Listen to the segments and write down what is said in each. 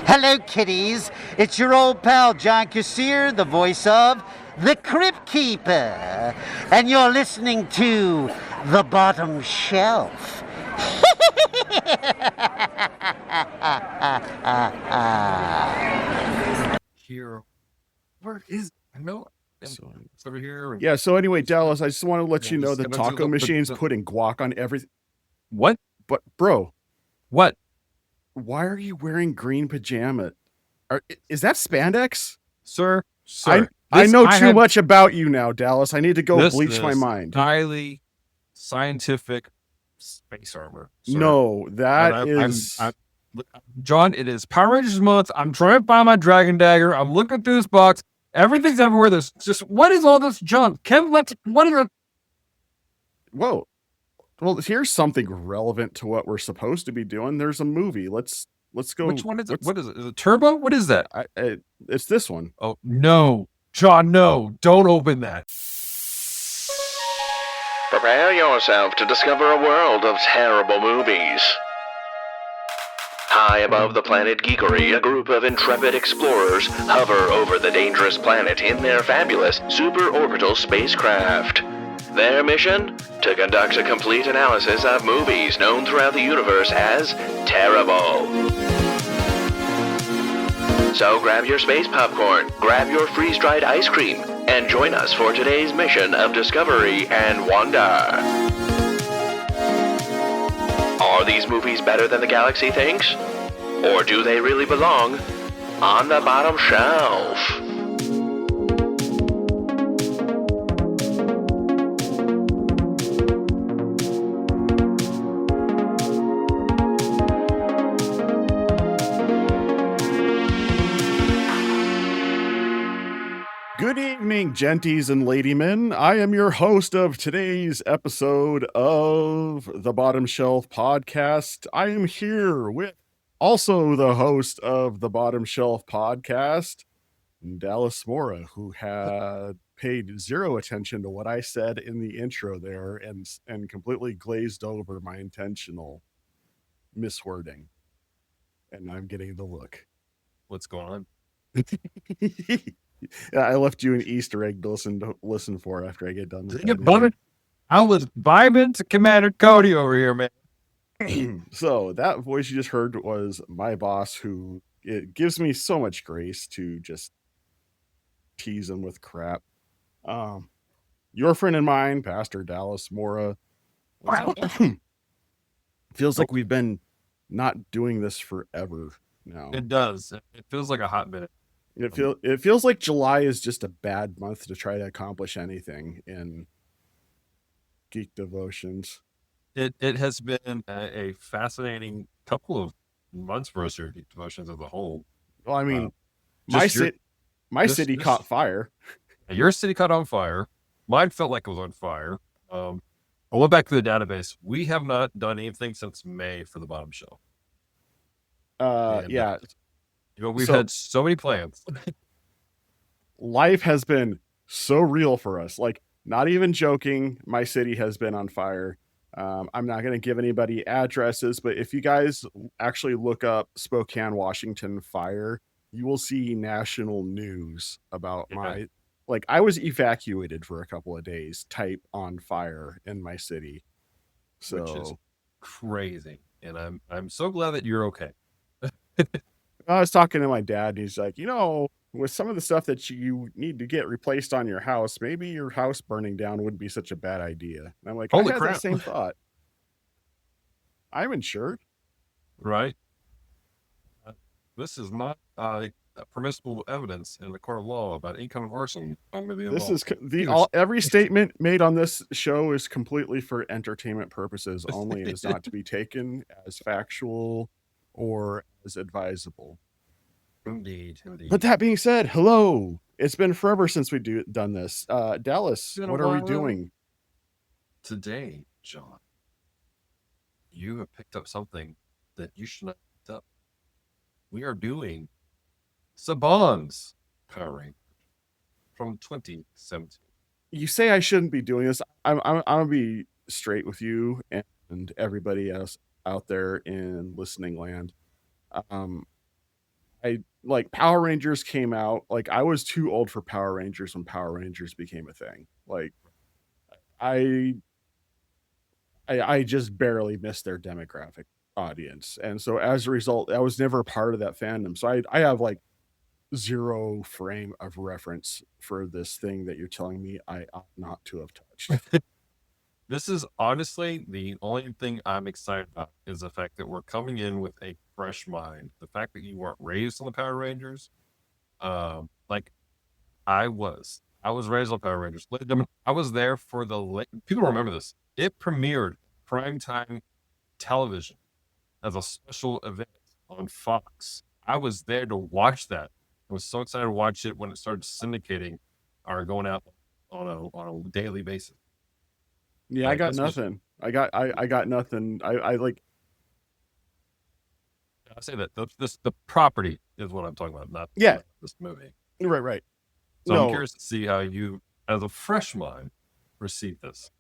Hello, kiddies. It's your old pal, John Kassir, the voice of the Crypt Keeper. And you're listening to The Bottom Shelf. Here. Where is... I know... It's over here. Yeah, so anyway, Dallas, I just want to let you know the gonna taco do machine's putting guac on everything. What? But, bro, What? why are you wearing green pajama? Is that spandex? Sir, I know too much about you now, Dallas. I need to go bleach my mind. Highly scientific space armor. Sir. No, that is... John, it is Power Rangers month. I'm trying to find my dragon dagger. I'm looking through this box. Everything's everywhere. There's just, what is all this junk? Kevin, what is it? Whoa. Well, here's something relevant to what we're supposed to be doing. There's a movie. Let's go. Which one is it? What is it? Is it Turbo? What is that? It's this one. Oh, no. John, no. Don't open that. Prepare yourself to discover a world of terrible movies. High above the planet Geekery, a group of intrepid explorers hover over the dangerous planet in their fabulous super-orbital spacecraft. Their mission? To conduct a complete analysis of movies known throughout the universe as terrible. So grab your space popcorn, grab your freeze-dried ice cream, and join us for today's mission of discovery and wonder. Are these movies better than the galaxy thinks? Or do they really belong on the bottom shelf? Good evening, genties and ladymen. I am your host of today's episode of the Bottom Shelf Podcast. I am here with also the host of the Bottom Shelf Podcast, Dallas Mora, who had paid zero attention to what I said in the intro there and completely glazed over my intentional miswording. And I'm getting the look. What's going on? Yeah, I left you an Easter egg to listen for after I get done with that. Buddy, I was vibing to Commander Cody over here, man. So that voice you just heard was my boss, who it gives me so much grace to just tease him with crap. Your friend and mine, Pastor Dallas Mora. Feels like we've been not doing this forever now. It does. It feels like a hot minute. It feels like July is just a bad month to try to accomplish anything in geek devotions. It has been a fascinating couple of months for us here at Geek Devotions as a whole. Well, I mean, my city caught fire. Your city caught on fire. Mine felt like it was on fire. I went back to the database. We have not done anything since May for the Bottom Shelf. Yeah. We've had so many plans. Life has been so real for us. Like, not even joking, my city has been on fire. I'm not going to give anybody addresses, but if you guys actually look up Spokane, Washington fire, you will see national news about I was evacuated for a couple of days, type on fire in my city. So, which is crazy. And I'm so glad that you're okay. I was talking to my dad, and he's like, with some of the stuff that you need to get replaced on your house, maybe your house burning down wouldn't be such a bad idea. And I'm like, holy I had crap. that same thought. I'm insured. Right. This is not permissible evidence in the court of law about income and arson. Every statement made on this show is completely for entertainment purposes only, and is not to be taken as factual or as advisable. Indeed. But that being said, hello. It's been forever since we've done this. Dallas, what are we doing today, John? You have picked up something that you should not have picked up. We are doing Saban's Power Rangers from 2017. You say I shouldn't be doing this. I'm gonna be straight with you and everybody else out there in listening land. Um, I like Power Rangers came out. Like I was too old for Power Rangers when Power Rangers became a thing. Like I I just barely missed their demographic audience. And so as a result, I was never a part of that fandom. So I have like zero frame of reference for this thing that you're telling me I ought not to have touched. This is honestly the only thing I'm excited about is the fact that we're coming in with a fresh mind. The fact that you weren't raised on the Power Rangers, like I was. I was raised on Power Rangers. I was there for the people remember this. It premiered primetime television as a special event on Fox. I was there to watch that. I was so excited to watch it when it started syndicating or going out on a daily basis. Yeah, I got nothing. I got nothing. I like. I say that the property is what I'm talking about, not this movie. Right. So I'm curious to see how you, as a fresh mind, receive this.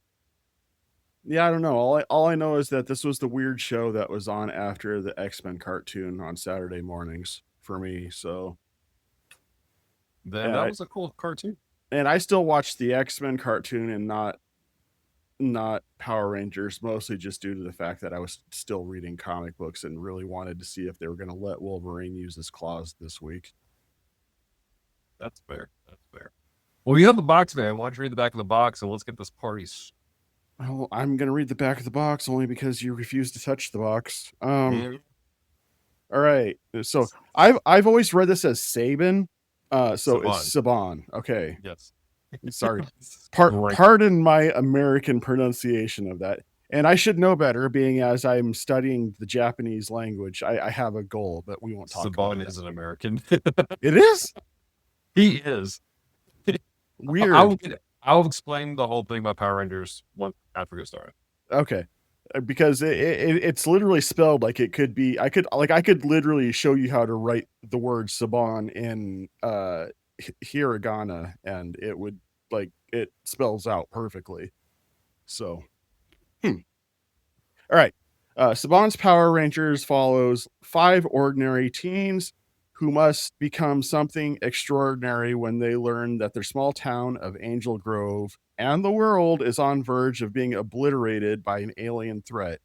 Yeah, I don't know. All I know is that this was the weird show that was on after the X-Men cartoon on Saturday mornings for me. So then that was a cool cartoon. And I still watch the X-Men cartoon and not Power Rangers, mostly just due to the fact that I was still reading comic books and really wanted to see if they were going to let Wolverine use his claws this week. That's fair. Well, you have the box, man. Why don't you read the back of the box and let's get this party. Well, I'm going to read the back of the box only because you refuse to touch the box. All right. So I've always read this as Saban. So Saban. It's Saban. Okay. Yes. Sorry. Pardon my American pronunciation of that. And I should know better, being as I'm studying the Japanese language. I have a goal, but we won't talk about it. Saban is an American. It is? He is. Weird. I'll explain the whole thing about Power Rangers after we get started. Okay. Because it's literally spelled like it could be. I could literally show you how to write the word Saban in hiragana, and it would it spells out perfectly. So, all right. Saban's Power Rangers follows 5 ordinary teens who must become something extraordinary when they learn that their small town of Angel Grove and the world is on verge of being obliterated by an alien threat.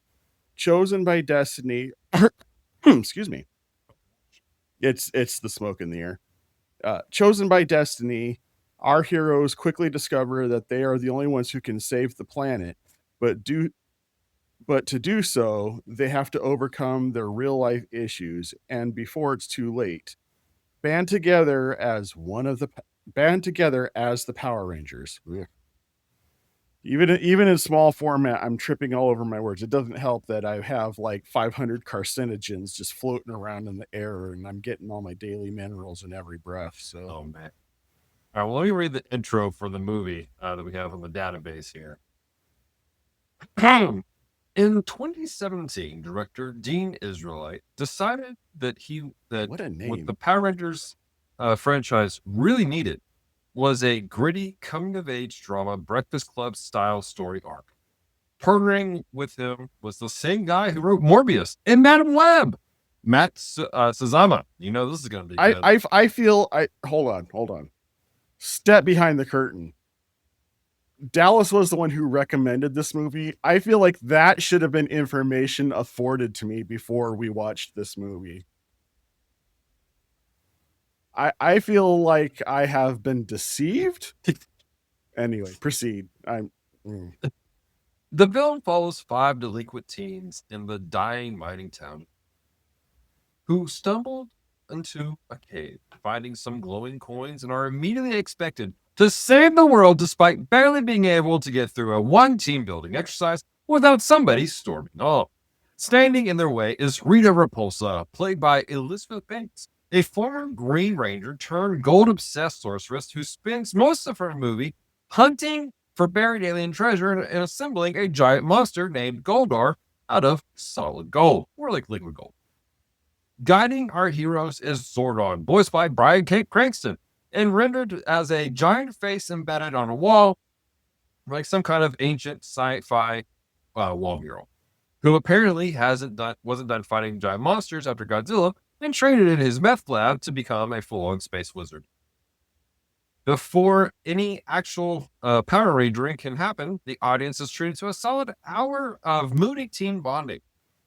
Chosen by destiny, excuse me. It's the smoke in the air. Chosen by destiny, our heroes quickly discover that they are the only ones who can save the planet, but to do so, they have to overcome their real life issues, and before it's too late, band together as the Power Rangers. Even in small format, I'm tripping all over my words. It doesn't help that I have like 500 carcinogens just floating around in the air, and I'm getting all my daily minerals in every breath. So, oh man! All right, well, let me read the intro for the movie that we have on the database here. In 2017, director Dean Israelite decided that what a name. what the Power Rangers franchise really needed was a gritty coming-of-age drama Breakfast Club style story arc. Partnering with him was the same guy who wrote Morbius and Madame Web, Matt Sazama. You know this is going to be good. I feel hold on. Step behind the curtain. Dallas was the one who recommended this movie. I feel like that should have been information afforded to me before we watched this movie. I feel like I have been deceived. Anyway, proceed. The film follows 5 delinquent teens in the dying mining town who stumbled into a cave, finding some glowing coins, and are immediately expected to save the world despite barely being able to get through a 1 team building exercise without somebody storming off. Standing in their way is Rita Repulsa, played by Elizabeth Banks, a former Green Ranger turned gold-obsessed sorceress who spends most of her movie hunting for buried alien treasure and assembling a giant monster named Goldar out of solid gold, or like liquid gold. Guiding our heroes is Zordon, voiced by Brian K. Cranston, and rendered as a giant face embedded on a wall, like some kind of ancient sci-fi wall mural. who apparently wasn't done fighting giant monsters after Godzilla and traded in his meth lab to become a full-on space wizard. Before any actual Power Rangering can happen, the audience is treated to a solid hour of moody teen bonding,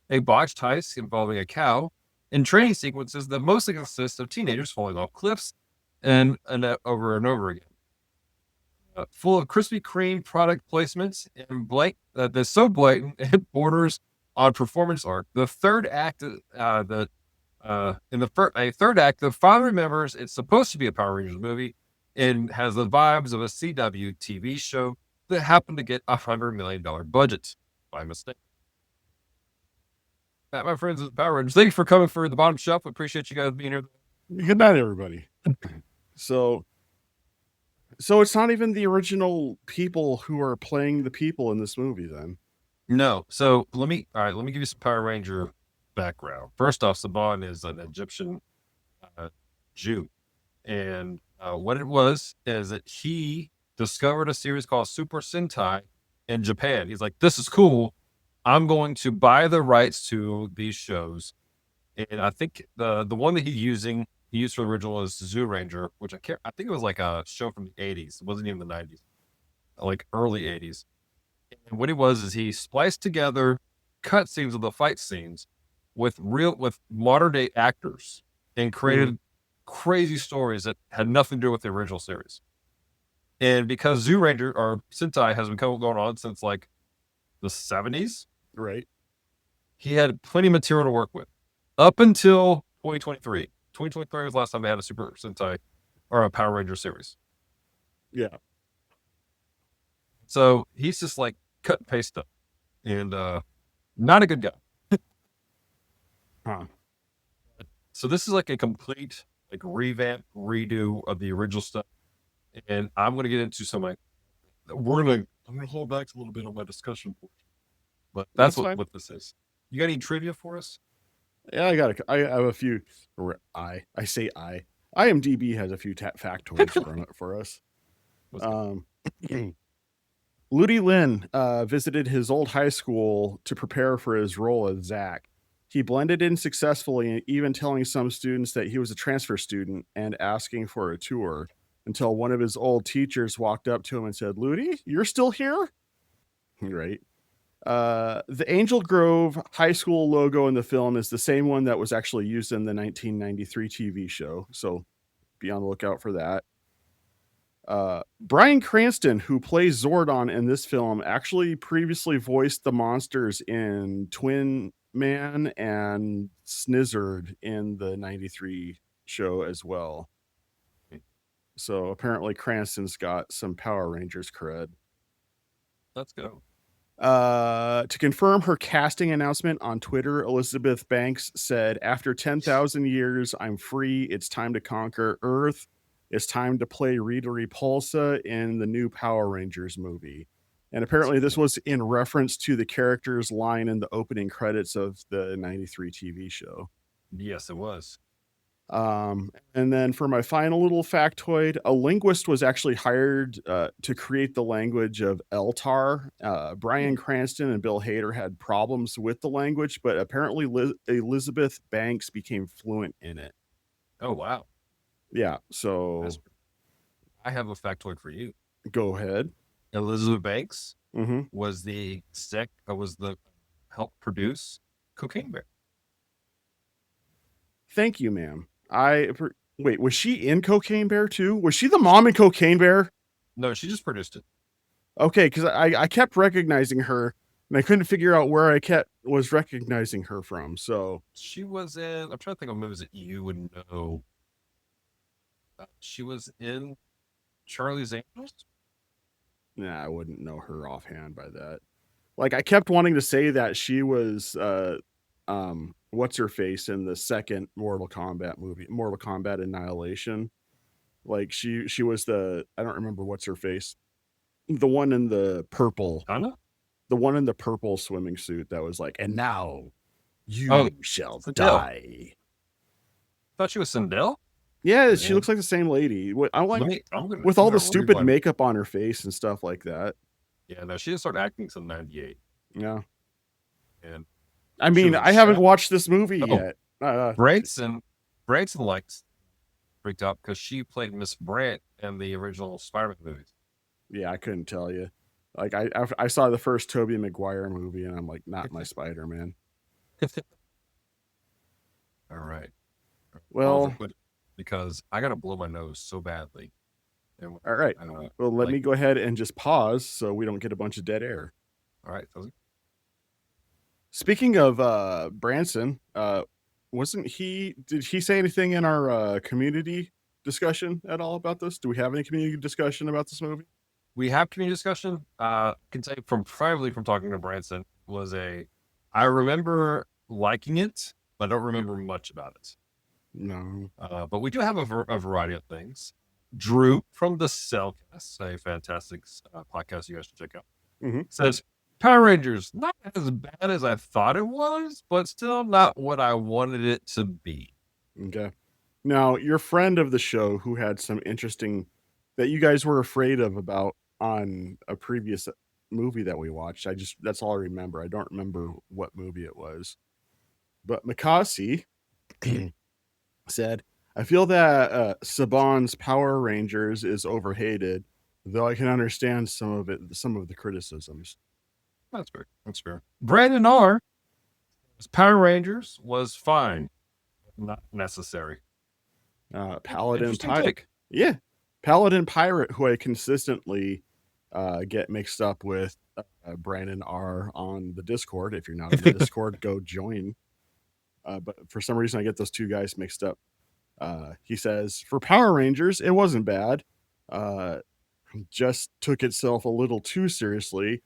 a botched heist involving a cow, and training sequences that mostly consist of teenagers falling off cliffs and over and over again. Full of Krispy Kreme product placements and that's so blatant it borders on performance art. The third act, a third act, the father remembers it's supposed to be a Power Rangers movie and has the vibes of a CW TV show that happened to get $100 million budget by mistake. Matt, my friends with Power Rangers, thank you for coming for the bottom shelf. We appreciate you guys being here. Good night, everybody. So it's not even the original people who are playing the people in this movie, then? No. So let me give you some Power Ranger background. First off, Saban is an Egyptian Jew, and what it was is that he discovered a series called Super Sentai in Japan. He's like, "This is cool. I'm going to buy the rights to these shows." And I think the one that he used for the original is Zoo Ranger, which I think it was like a show from the 80s. It wasn't even the 90s, like early 80s. And what it was is he spliced together cutscenes of the fight scenes with modern day actors and created crazy stories that had nothing to do with the original series. And because Zoo Ranger or Sentai has been going on since like the 70s, right? He had plenty of material to work with up until 2023. 2023 was the last time they had a Super Sentai or a Power Ranger series. Yeah. So he's just like cut and paste stuff, and not a good guy. Huh. So this is like a complete like revamp, redo of the original stuff, and I'm going to get into some I'm going to hold back a little bit on my discussion portion, but that's what this is. You got any trivia for us? Yeah, I have a few. IMDb has a few factoids for us. Ludi Lin visited his old high school to prepare for his role as Zach. He blended in successfully, even telling some students that he was a transfer student and asking for a tour, until one of his old teachers walked up to him and said, "Ludi, you're still here?" Right. The Angel Grove High School logo in the film is the same one that was actually used in the 1993 TV show, so be on the lookout for that. Bryan Cranston, who plays Zordon in this film, actually previously voiced the monsters in Twin Man and Snizzard in the 93 show as well. So apparently Cranston's got some Power Rangers cred. Let's go. To confirm her casting announcement on Twitter, Elizabeth Banks said, "After 10,000 years, I'm free. It's time to conquer Earth. It's time to play Rita Repulsa in the new Power Rangers movie." And apparently this was in reference to the character's line in the opening credits of the 93 TV show. Yes, it was. And then for my final little factoid, a linguist was actually hired to create the language of Eltar. Bryan Cranston and Bill Hader had problems with the language, but apparently Elizabeth Banks became fluent in it. Oh, wow. Yeah, so I have a factoid for you. Go ahead. Elizabeth Banks was the help produce Cocaine Bear. Thank you, ma'am. Wait, was she in Cocaine Bear too? Was she the mom in Cocaine Bear? No, she just produced it. Okay, because I kept recognizing her, and I couldn't figure out where I was recognizing her from. So she was in. I'm trying to think of movies that you would know. She was in Charlie's Angels. Nah, I wouldn't know her offhand by that. Like, I kept wanting to say that she was what's her face in the second Mortal Kombat movie, Mortal Kombat Annihilation. Like she was I don't remember what's her face. The one in the purple. Anna? The one in the purple swimming suit that was like, "And now you shall die." Thought she was Sindel? Yeah, she looks like the same lady. I'm like, with all the stupid makeup on her face and stuff like that. Yeah, no, she didn't start acting until 98. Yeah. And I mean, Sure, I haven't sure. watched this movie Oh. yet. Branson likes freaked out because she played Miss Brandt in the original Spider-Man movies. Yeah, I couldn't tell you. Like I saw the first Tobey Maguire movie, and I'm like, not my Spider-Man. All right. Well, Real quick, because I gotta blow my nose so badly. And, all right. Well, let me go ahead and just pause so we don't get a bunch of dead air. All right. Speaking of Branson, did he say anything in our community discussion at all about this? Do we have any community discussion about this movie? We have community discussion. Can say from talking to Branson I remember liking it, but I don't remember much about it. No. But we do have a variety of things. Drew from the Cellcast, a fantastic podcast you guys should check out, says Power Rangers, not as bad as I thought it was, but still not what I wanted it to be. Okay. Now, your friend of the show who had some interesting that you guys were afraid of about on a previous movie that we watched. That's all I remember. I don't remember what movie it was. But Makasi said, I feel that Saban's Power Rangers is overhated, though I can understand some of the criticisms. That's fair. Brandon R. Power Rangers was fine, not necessary. Paladin Pirate. Yeah. Paladin Pirate, who I consistently get mixed up with Brandon R on the Discord. If you're not on the Discord, go join. But for some reason, I get those two guys mixed up. He says, for Power Rangers, it wasn't bad. Just took itself a little too seriously.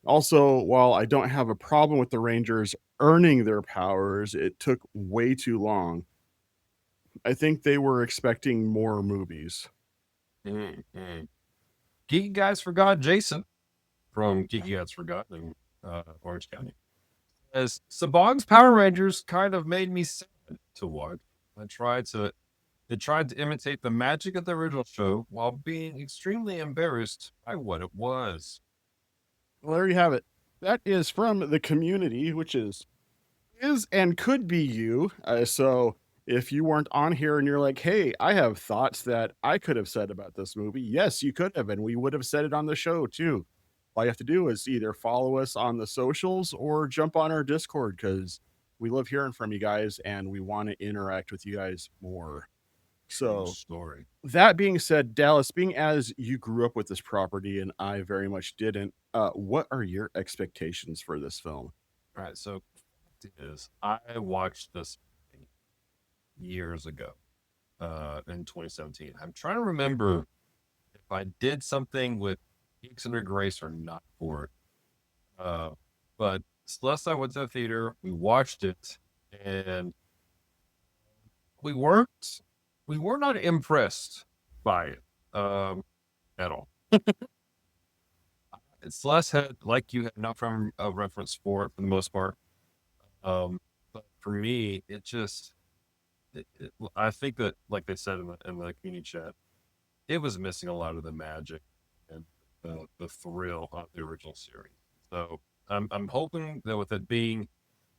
Also, while I don't have a problem with the Rangers earning their powers, it took way too long. I think they were expecting more movies. Geeky Guys Forgot Jason from Geeky Guys Forgotten in Orange County. As Saban's Power Rangers kind of made me sad to watch. It tried to imitate the magic of the original show while being extremely embarrassed by what it was. Well, there you have it. That is from the community, which is and could be you. So if you weren't on here and you're like, hey, I have thoughts that I could have said about this movie. Yes, you could have, and we would have said it on the show too. All you have to do is either follow us on the socials or jump on our Discord, because we love hearing from you guys and we want to interact with you guys more. So that being said, Dallas, being as you grew up with this property and I very much didn't, what are your expectations for this film? All right, so I watched this years ago in 2017. I'm trying to remember if I did something with Geeks Under Grace or not for it. But Celeste, I went to the theater, we watched it, and we were not impressed by it at all. Celeste had, like you, had not from a reference for it for the most part. But for me, it just, I think that, like they said in the community chat, it was missing a lot of the magic and the thrill of the original series. So I'm hoping that with it being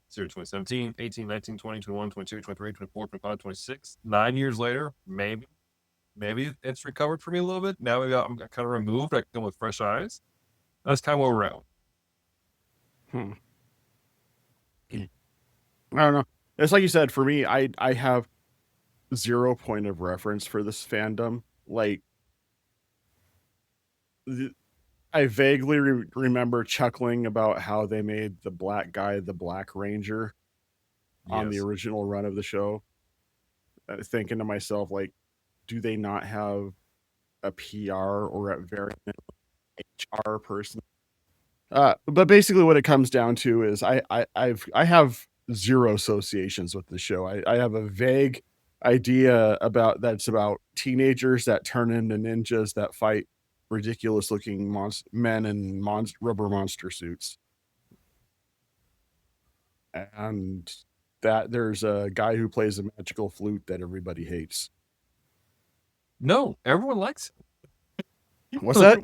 series 2017, 18, 19, 20, 21, 22, 23, 24, 25, 26, 9 years later, maybe it's recovered for me a little bit. Now maybe I'm kind of removed. I can come with fresh eyes. That's kind of where we're at. I don't know. It's like you said, for me, I have 0 point of reference for this fandom. Like, I vaguely remember chuckling about how they made the black guy the Black Ranger on the original run of the show. Thinking to myself, like, do they not have a PR or at very HR person? But basically what it comes down to is I have zero associations with the show. I have a vague idea about teenagers that turn into ninjas that fight ridiculous looking men in rubber monster suits, and that there's a guy who plays a magical flute that everybody hates. No, everyone likes it. What's that?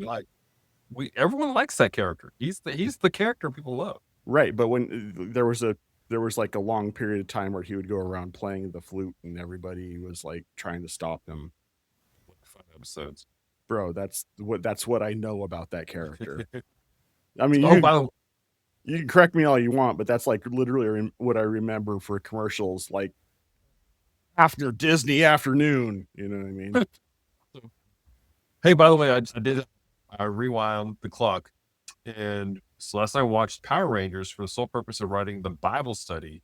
Everyone likes that character. He's the character people love. Right, but when there was like a long period of time where he would go around playing the flute and everybody was like trying to stop him. Like 5 episodes. Bro, that's what I know about that character. I mean, Oh, by the you can correct me all you want, but that's like literally what I remember for commercials, like after Disney afternoon. You know what I mean? Hey, by the way, I rewound the clock, and so last night I watched Power Rangers for the sole purpose of writing the Bible study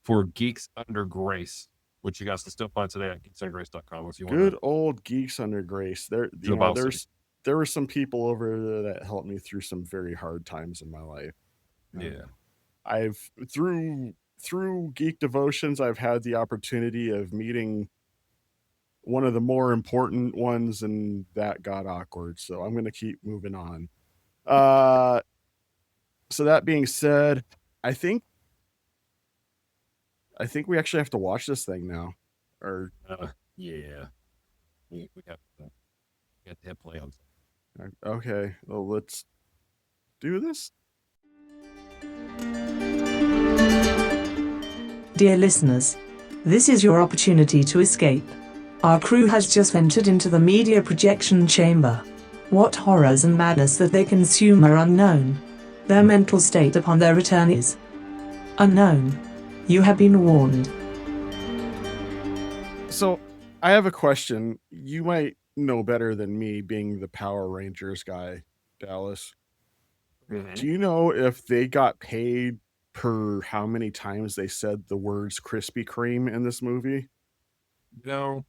for Geeks Under Grace, which you guys can still find today at geeksundergrace.com if you want. Good old Geeks Under Grace. There, Do the Bible study. there were some people over there that helped me through some very hard times in my life. Yeah. I've through Geek Devotions, I've had the opportunity of meeting one of the more important ones, and that got awkward. So I'm going to keep moving on. So that being said, I think we actually have to watch this thing now. Or Yeah. We have to hit play on. Okay, well, let's do this. Dear listeners, this is your opportunity to escape. Our crew has just entered into the media projection chamber. What horrors and madness that they consume are unknown. Their mental state upon their return is unknown. You have been warned. So, I have a question. You might know better than me, being the Power Rangers guy, Dallas. Mm-hmm. Do you know if they got paid per how many times they said the words Krispy Kreme in this movie? You know,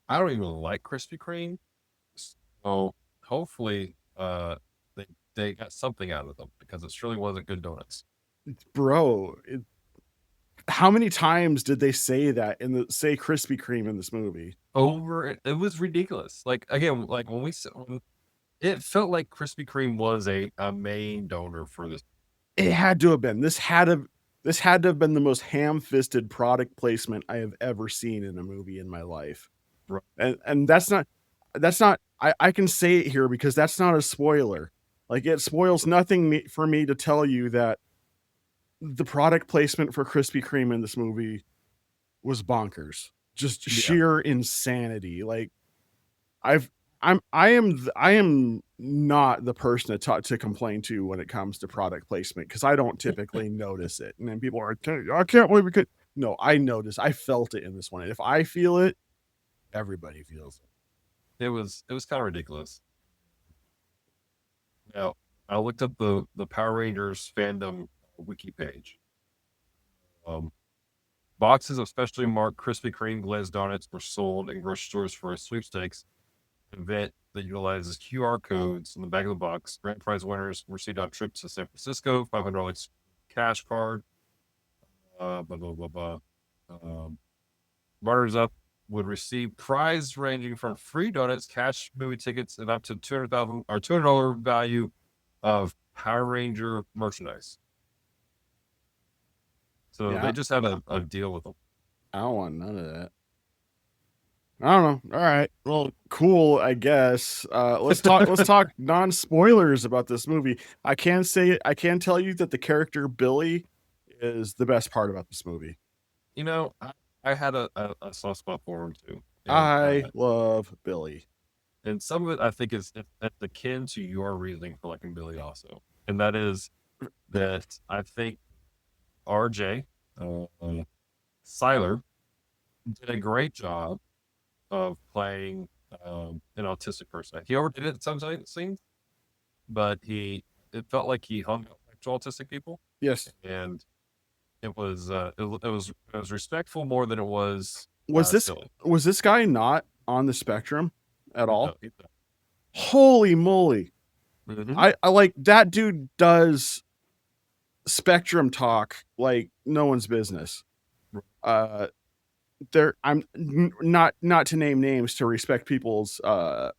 I don't even like Krispy Kreme, so hopefully they got something out of them, because it surely wasn't good donuts. Bro, how many times did they say that say Krispy Kreme in this movie? It was ridiculous. Like, again, like when it felt like Krispy Kreme was a main donor for this. It had to have been. This had to have been the most ham-fisted product placement I have ever seen in a movie in my life. Right. And that's not I can say it here because that's not a spoiler. Like, it spoils nothing for me to tell you that the product placement for Krispy Kreme in this movie was bonkers. Just sheer insanity. Like, I am not the person to complain to when it comes to product placement, because I don't typically notice it. And then people are, I can't believe we could. No, I noticed. I felt it in this one. And if I feel it, everybody feels it. It was kind of ridiculous. Now, I looked up the Power Rangers fandom wiki page. Boxes of specially marked Krispy Kreme glazed donuts were sold in grocery stores for a sweepstakes event that utilizes QR codes on the back of the box. Grand prize winners received on trips to San Francisco, $500 cash card. Blah blah blah blah. Runners up would receive prize ranging from free donuts, cash movie tickets, and up to $200 value of Power Ranger merchandise. So they just had a deal with them. I don't want none of that. I don't know. All right. Well, cool, I guess. Let's talk non-spoilers about this movie. I can tell you that the character Billy is the best part about this movie. You know, I had a soft spot for him too. And, I love Billy. And some of it, I think, is akin to your reasoning for liking Billy also. And that is that I think RJ, Siler, did a great job of playing an autistic person. He overdid it at some scenes, but it felt like he hung out with autistic people. Yes. And it was respectful more than it was. Was this guy not on the spectrum at all? No. Holy moly! Mm-hmm. I like that dude does spectrum talk like no one's business. I'm not to name names to respect people's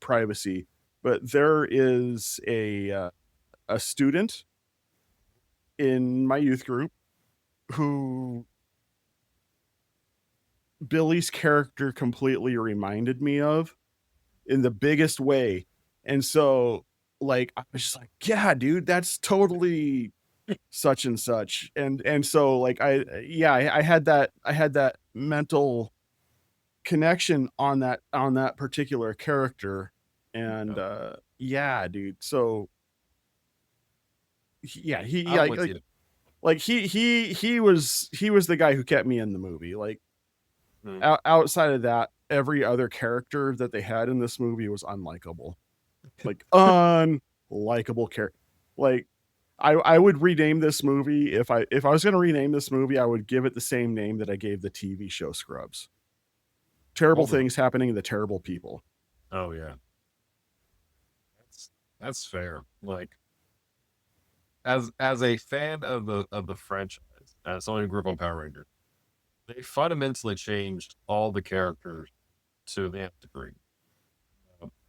privacy, but there is a student in my youth group who Billy's character completely reminded me of in the biggest way. And so, like, I was just like, yeah, dude, that's totally such and such. And so like I had that mental connection on that particular character. And yeah, dude. So yeah, I'm with you. like he was the guy who kept me in the movie. Like Mm. outside of that, every other character that they had in this movie was unlikable. Like unlikable character. Like I would rename this movie if I was going to rename this movie, I would give it the same name that I gave the TV show Scrubs. Terrible Hold on. things happening to terrible people. Oh yeah, that's fair. Like as a fan of the franchise, as someone who grew up on Power Rangers, they fundamentally changed all the characters to the nth degree.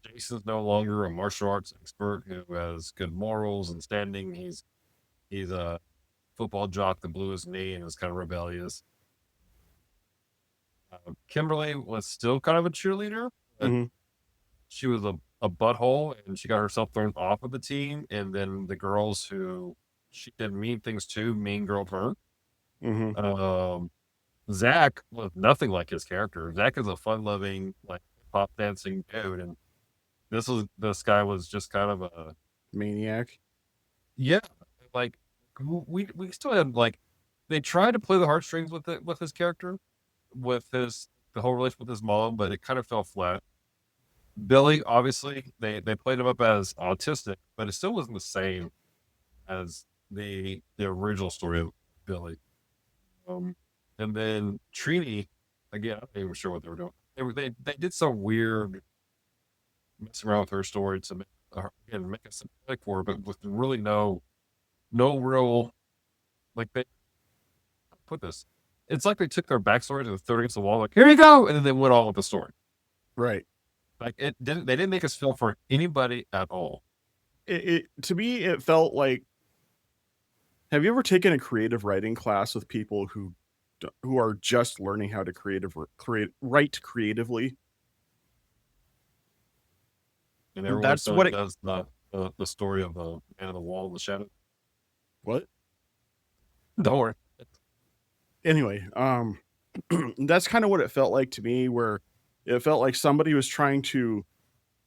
Jason's no longer a martial arts expert who has good morals and standing. He's a football jock that blew his knee and was kind of rebellious. Kimberly was still kind of a cheerleader, but Mhm. she was a butthole and she got herself thrown off of the team. And then the girls who she did mean things to, mean girled her. Mhm. Zach was nothing like his character. Zach is a fun-loving, like pop dancing dude, and this guy was just kind of a Maniac. yeah, like we still had like they tried to play the heartstrings with his character, with the whole relationship with his mom, but it kind of fell flat. Billy, obviously, they played him up as autistic, but it still wasn't the same as the original story of Billy. And then Trini, again, I'm not even sure what they were doing. They did some weird messing around with her story to make her, again, make us sympathetic for her, but with really no real like they put this. It's like they took their backstory to the third against the wall, like here you go, and then they went on with the story. Right. Like they didn't make us feel for anybody at all. It to me it felt like, have you ever taken a creative writing class with people who are just learning how to write creatively? And everyone That's suddenly what it does the story of the man in the wall in the shadow. what? Don't worry. Anyway, that's kind of what it felt like to me, where it felt like somebody was trying to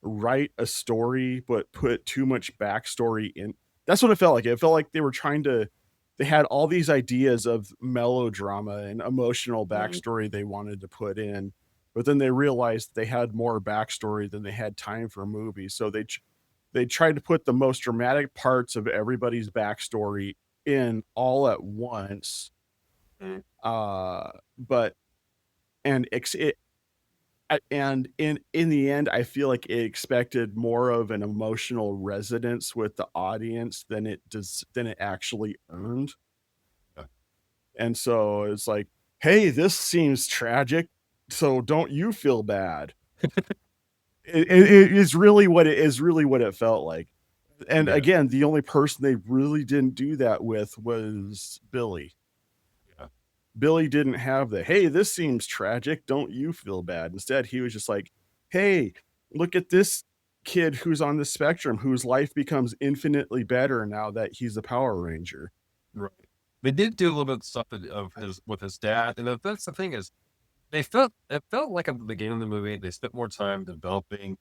write a story but put too much backstory in. That's what it felt like. It felt like they had all these ideas of melodrama and emotional backstory they wanted to put in, but then they realized they had more backstory than they had time for a movie. So they tried to put the most dramatic parts of everybody's backstory in all at once. But and it and in the end, I feel like it expected more of an emotional resonance with the audience than it actually earned. Yeah. And so it's like, hey, this seems tragic, so don't you feel bad? it is really what it felt like. And Yeah. again, the only person they really didn't do that with was Billy. Yeah. Billy didn't have the, hey, this seems tragic, don't you feel bad? Instead, he was just like, hey, look at this kid who's on the spectrum, whose life becomes infinitely better now that he's a Power Ranger. Right. They did do a little bit of stuff with his dad, and that's the thing is, it felt like at the beginning of the movie they spent more time developing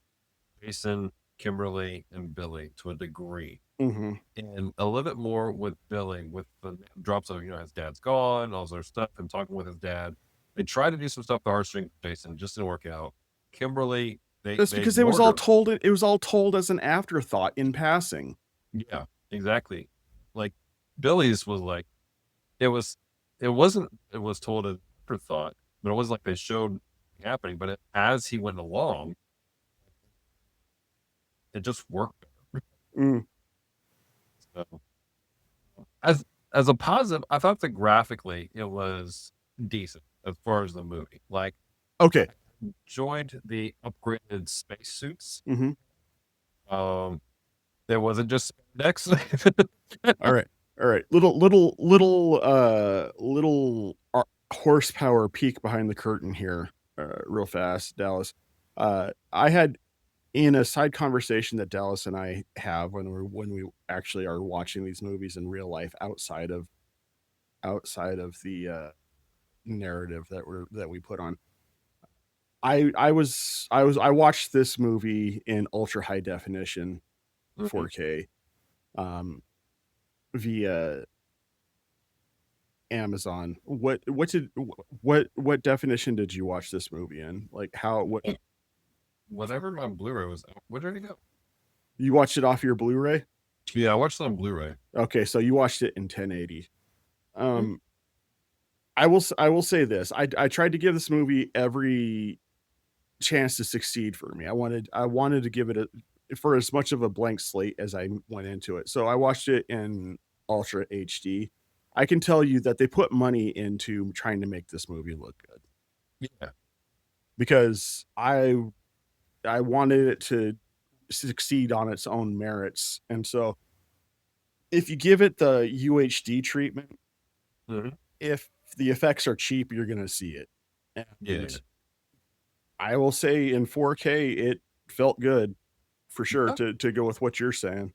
Jason, Kimberly, and Billy to a degree, Mm-hmm. and a little bit more with Billy with the drops of his dad's gone, all this other stuff, him talking with his dad. They tried to do some stuff with the heartstring Jason, just didn't work out. Kimberly, That's they because it was ignored all her. told. It was all told as an afterthought in passing. Yeah, exactly. Like Billy's was like it was told as afterthought, but it wasn't like they showed happening. But as he went along, it just worked better. Mm. So, as a positive, I thought that graphically it was decent as far as the movie. Like, Okay. enjoyed the upgraded spacesuits. Mm-hmm. There wasn't just spandex. All right. Little horsepower peek behind the curtain here, real fast, Dallas. I had in a side conversation that Dallas and I have when we actually are watching these movies in real life outside of the narrative that we put on. I watched this movie in ultra high definition 4K via Amazon. What definition did you watch this movie in? Like what Whatever my Blu-ray was. Where did it go? you watched it off your Blu-ray? Yeah, I watched it on Blu-ray. Okay, so you watched it in 1080. I will say this. I tried to give this movie every chance to succeed for me. I wanted to give it for as much of a blank slate as I went into it. So I watched it in Ultra HD. I can tell you that they put money into trying to make this movie look good. Yeah. Because I wanted it to succeed on its own merits. And so if you give it the UHD treatment, if the effects are cheap, you're going to see it. And Yeah. I will say in 4K, it felt good for sure to go with what you're saying.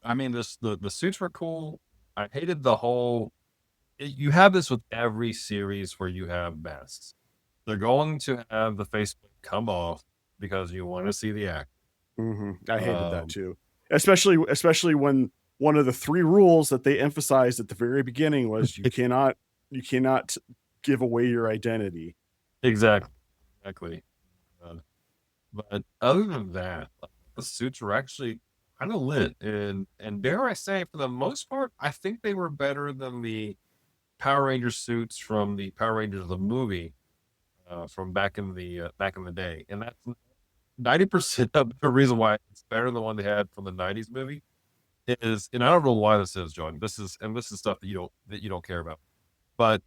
I mean, the suits were cool. I hated the whole. You have this with every series where you have masks. They're going to have the face come off because you want to see the act. I hated that too, especially when one of the 3 rules that they emphasized at the very beginning was you cannot give away your identity. Exactly. But other than that, the suits were actually kind of lit, and dare I say, for the most part, I think they were better than the Power Rangers suits from the Power Rangers the movie from back in the day, and that's 90% of the reason why it's better than the one they had from the '90s movie. Is, and I don't know why this is, John. This is stuff that you don't care about, but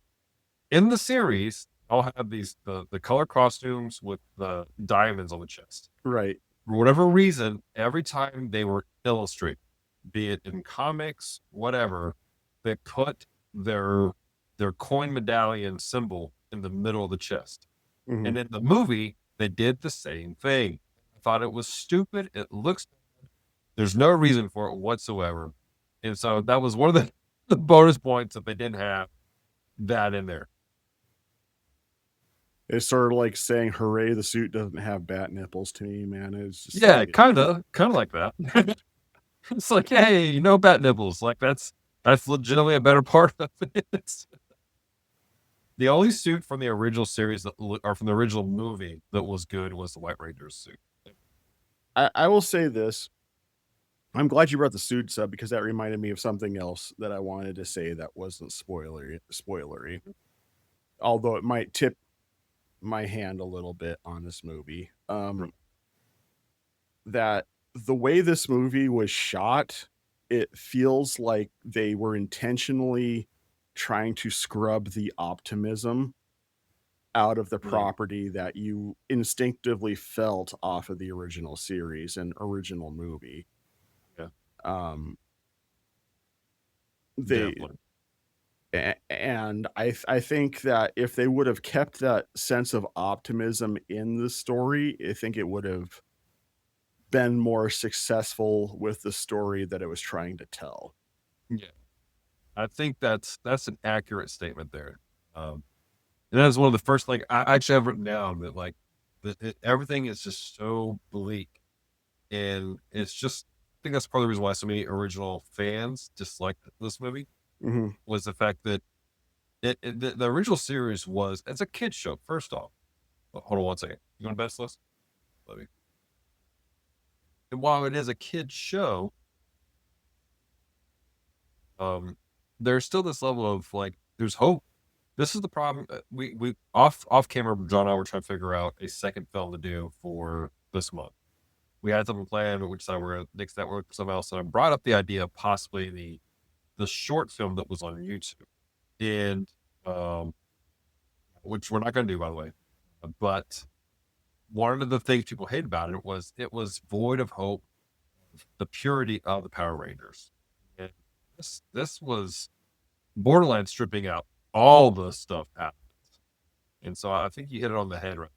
in the series, I'll have the color costumes with the diamonds on the chest. Right. For whatever reason, every time they were illustrated, be it in comics, whatever, they put their coin medallion symbol in the middle of the chest. And in the movie, they did the same thing. I thought it was stupid. It looks bad. There's no reason for it whatsoever. And so that was one of the bonus points that they didn't have that in there. It's sort of like saying, hooray, the suit doesn't have bat nipples to me, man. It's just kind of like that. It's like, hey, no bat nipples. Like that's legitimately a better part of it. The only suit from the original series or from the original movie that was good was the White Ranger's suit. I will say this. I'm glad you brought the suits up because that reminded me of something else that I wanted to say that wasn't spoilery. Although it might tip my hand a little bit on this movie. That the way this movie was shot, it feels like they were intentionally trying to scrub the optimism out of the property that you instinctively felt off of the original series and original movie. And I think that if they would have kept that sense of optimism in the story, I think it would have been more successful with the story that it was trying to tell. Yeah, I think that's an accurate statement there. And that's one of the first, like, I actually have written down that everything is just so bleak, and it's just, I think that's part of the reason why so many original fans disliked this movie. Was the fact that the original series was, it's a kid's show. First off, hold on one second. You want to best list? Let me. And while it is a kid's show, there's still this level of like, there's hope. This is the problem. We off camera, John and I were trying to figure out a second film to do for this month. We had something planned, but we decided we're going to mix that with something else. And I brought up the idea of possibly the short film that was on YouTube, and which we're not going to do, by the way. But one of the things people hate about it was void of hope, the purity of the Power Rangers, and this was borderline stripping out all the stuff happens. And so I think you hit it on the head, right?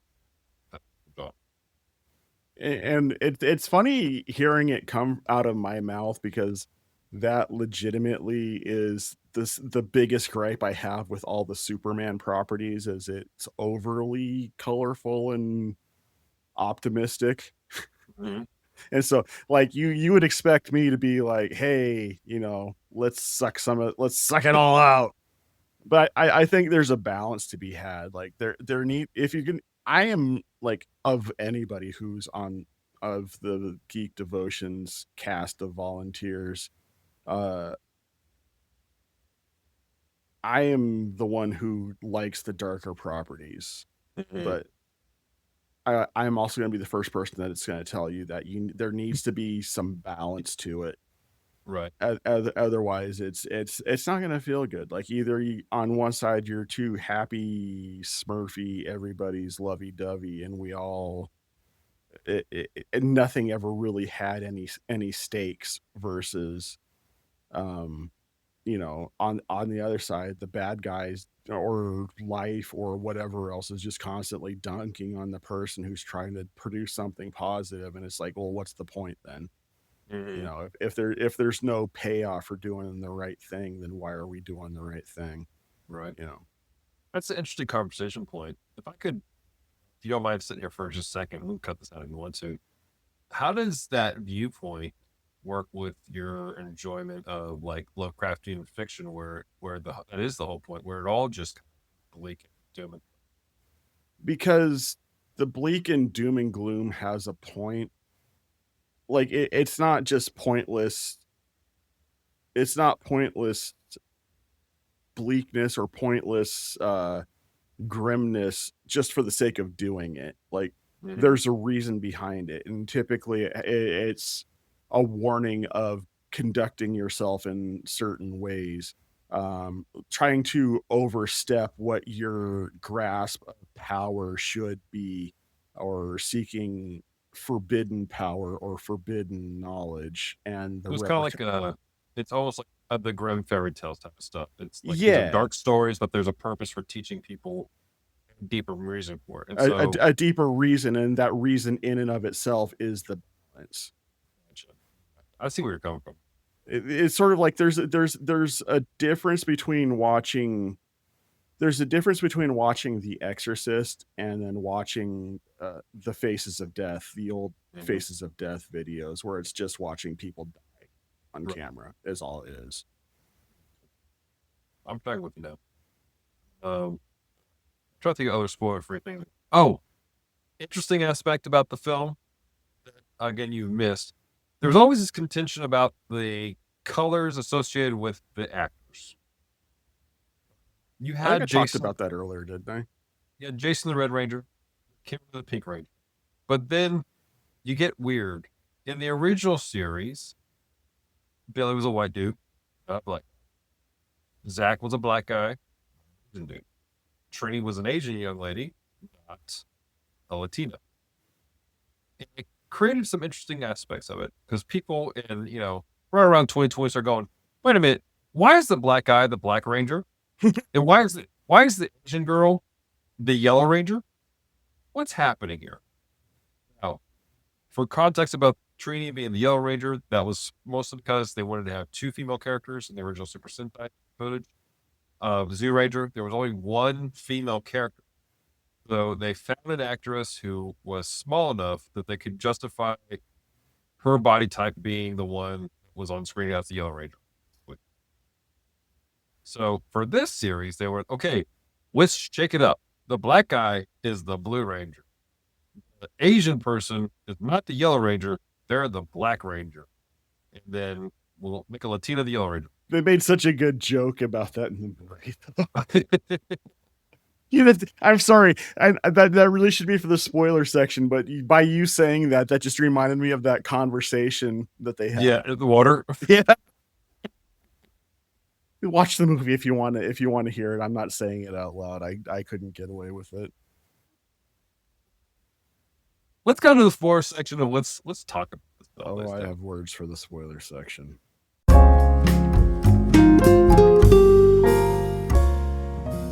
And it's funny hearing it come out of my mouth because that legitimately is the biggest gripe I have with all the Superman properties is it's overly colorful and optimistic. Mhm. And so like you would expect me to be like, hey, let's suck it all out. But I think there's a balance to be had. Like there need if you can I am like of anybody who's on of the Geek Devotions cast of volunteers, uh I am the one who likes the darker properties. Mhm. But I'm also going to be the first person that it's going to tell you that there needs to be some balance to it. Right. Otherwise, it's not going to feel good. Like either on one side you're too happy, Smurfy, everybody's lovey dovey, and we all and nothing ever really had any stakes. Versus, on the other side, the bad guys or life or whatever else is just constantly dunking on the person who's trying to produce something positive, and it's like, well, what's the point then? Mhm. If there's no payoff for doing the right thing, then why are we doing the right thing? Right. You know, That's an interesting conversation point. If you don't mind sitting here for just a second, we'll cut this out if you want to. How does that viewpoint work with your enjoyment of like Lovecraftian fiction, where that is the whole point, where it all just bleak and doom and because the bleak and doom and gloom has a point. Like it's not just pointless. It's not pointless bleakness or pointless grimness just for the sake of doing it. Like Mhm. there's a reason behind it, and typically it's a warning of conducting yourself in certain ways, trying to overstep what your grasp of power should be, or seeking forbidden power or forbidden knowledge, and the It was kind of repercussions. like it's almost like the grim fairy tales type of stuff. It's like these are Yeah, dark stories, but there's a purpose for teaching people a deeper reason for it. And so, a deeper reason, and that reason in and of itself is the balance. I see where you're coming from. It's sort of like there's a difference between watching The Exorcist and then watching the Faces of Death, the old Mhm. Faces of Death videos, where it's just watching people die on Right. camera is all it is. I'm tracking with you now. Trying to think of other spoiler-free things. Oh, interesting aspect about the film that again you missed. There's always this contention about the colors associated with the actors. You I think I had talked Jason, about that earlier, didn't I? you had Jason the Red Ranger, Kimber the Pink Ranger, but then you get weird. In the original series, Billy was a white dude, not black. Zach was a black guy, Asian dude. Trini was an Asian young lady, not a Latina. It created some interesting aspects of it because people in, right around 2020 are going, wait a minute, why is the black guy the Black Ranger? And why is the Asian girl the Yellow Ranger? What's happening here? Now, for context about Trini being the Yellow Ranger, that was mostly because they wanted to have two female characters in the original Super Sentai footage. Zoo Ranger, there was only one female character. So they found an actress who was small enough that they could justify her body type being the one that was on screen as the Yellow Ranger. So for this series, they were, okay, let's shake it up. The black guy is the Blue Ranger. The Asian person is not the Yellow Ranger. They're the Black Ranger. And then we'll make a Latina the Yellow Ranger. They made such a good joke about that in the movie. I'm sorry. That really should be for the spoiler section, but by you saying that just reminded me of that conversation that they had. Yeah, the water. Yeah. Watch the movie if you want to hear it. I'm not saying it out loud. I couldn't get away with it. Let's go to the spoiler section and let's talk about this stuff. Oh, I have words for the spoiler section.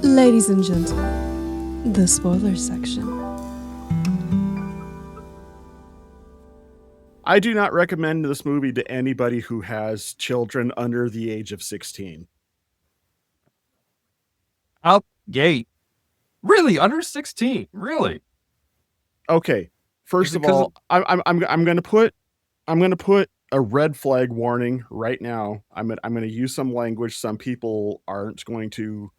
Ladies and gentlemen, the spoiler section. I do not recommend this movie to anybody who has children under the age of 16. Out gate. Really? Under 16? Really? Okay. First Is it of 'cause all, I'm going to put a red flag warning right now. I'm going to use some language some people aren't going to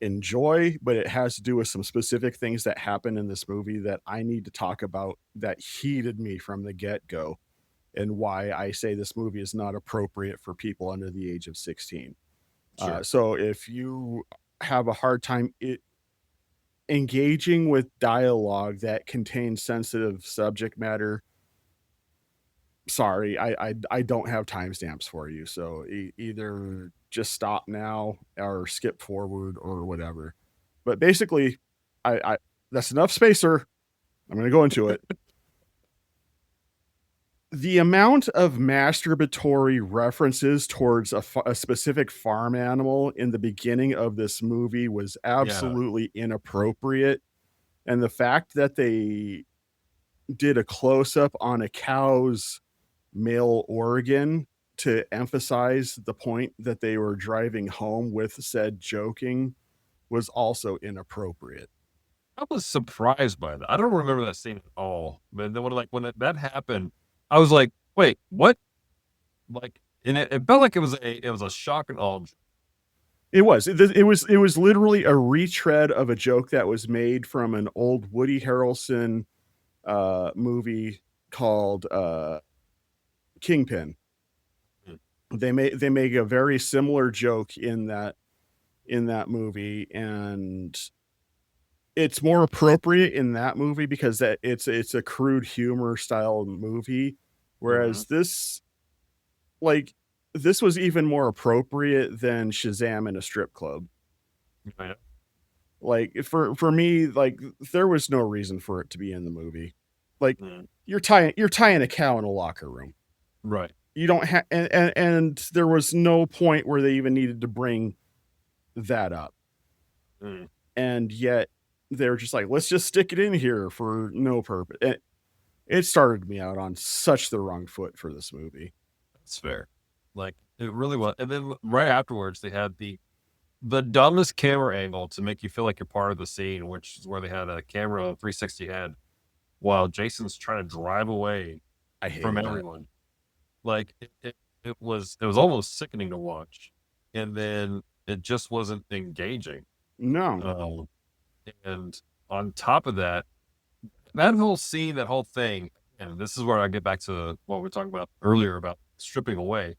enjoy, but it has to do with some specific things that happen in this movie that I need to talk about that heated me from the get-go, and why I say this movie is not appropriate for people under the age of 16. Sure. So if you have a hard time engaging with dialogue that contains sensitive subject matter, sorry, I don't have timestamps for you. So either just stop now or skip forward or whatever. But basically, I that's enough spacer. I'm going to go into it. The amount of masturbatory references towards a specific farm animal in the beginning of this movie was absolutely inappropriate. And the fact that they did a close-up on a cow's male organ to emphasize the point that they were driving home with said joking was also inappropriate. I was surprised by that. I don't remember that scene at all. But then when that happened, I was like, wait, what? Like, and it felt like it was a shock and awe. It was literally a retread of a joke that was made from an old Woody Harrelson movie called Kingpin. They make a very similar joke in that movie, and it's more appropriate in that movie because that it's a crude humor style movie, whereas this was even more appropriate than Shazam in a strip club. Yeah. Like for me, like there was no reason for it to be in the movie. Like you're tying a cow in a locker room. Right. You don't have, and there was no point where they even needed to bring that up. And yet they're just like, let's just stick it in here for no purpose. It started me out on such the wrong foot for this movie. That's fair. Like, it really was. And then right afterwards, they had the dumbest camera angle to make you feel like you're part of the scene, which is where they had a camera on 360 head while Jason's trying to drive away from everyone. Like, it was almost sickening to watch. And then it just wasn't engaging. No. And on top of that, that whole scene, that whole thing, and this is where I get back to what we were talking about earlier about stripping away,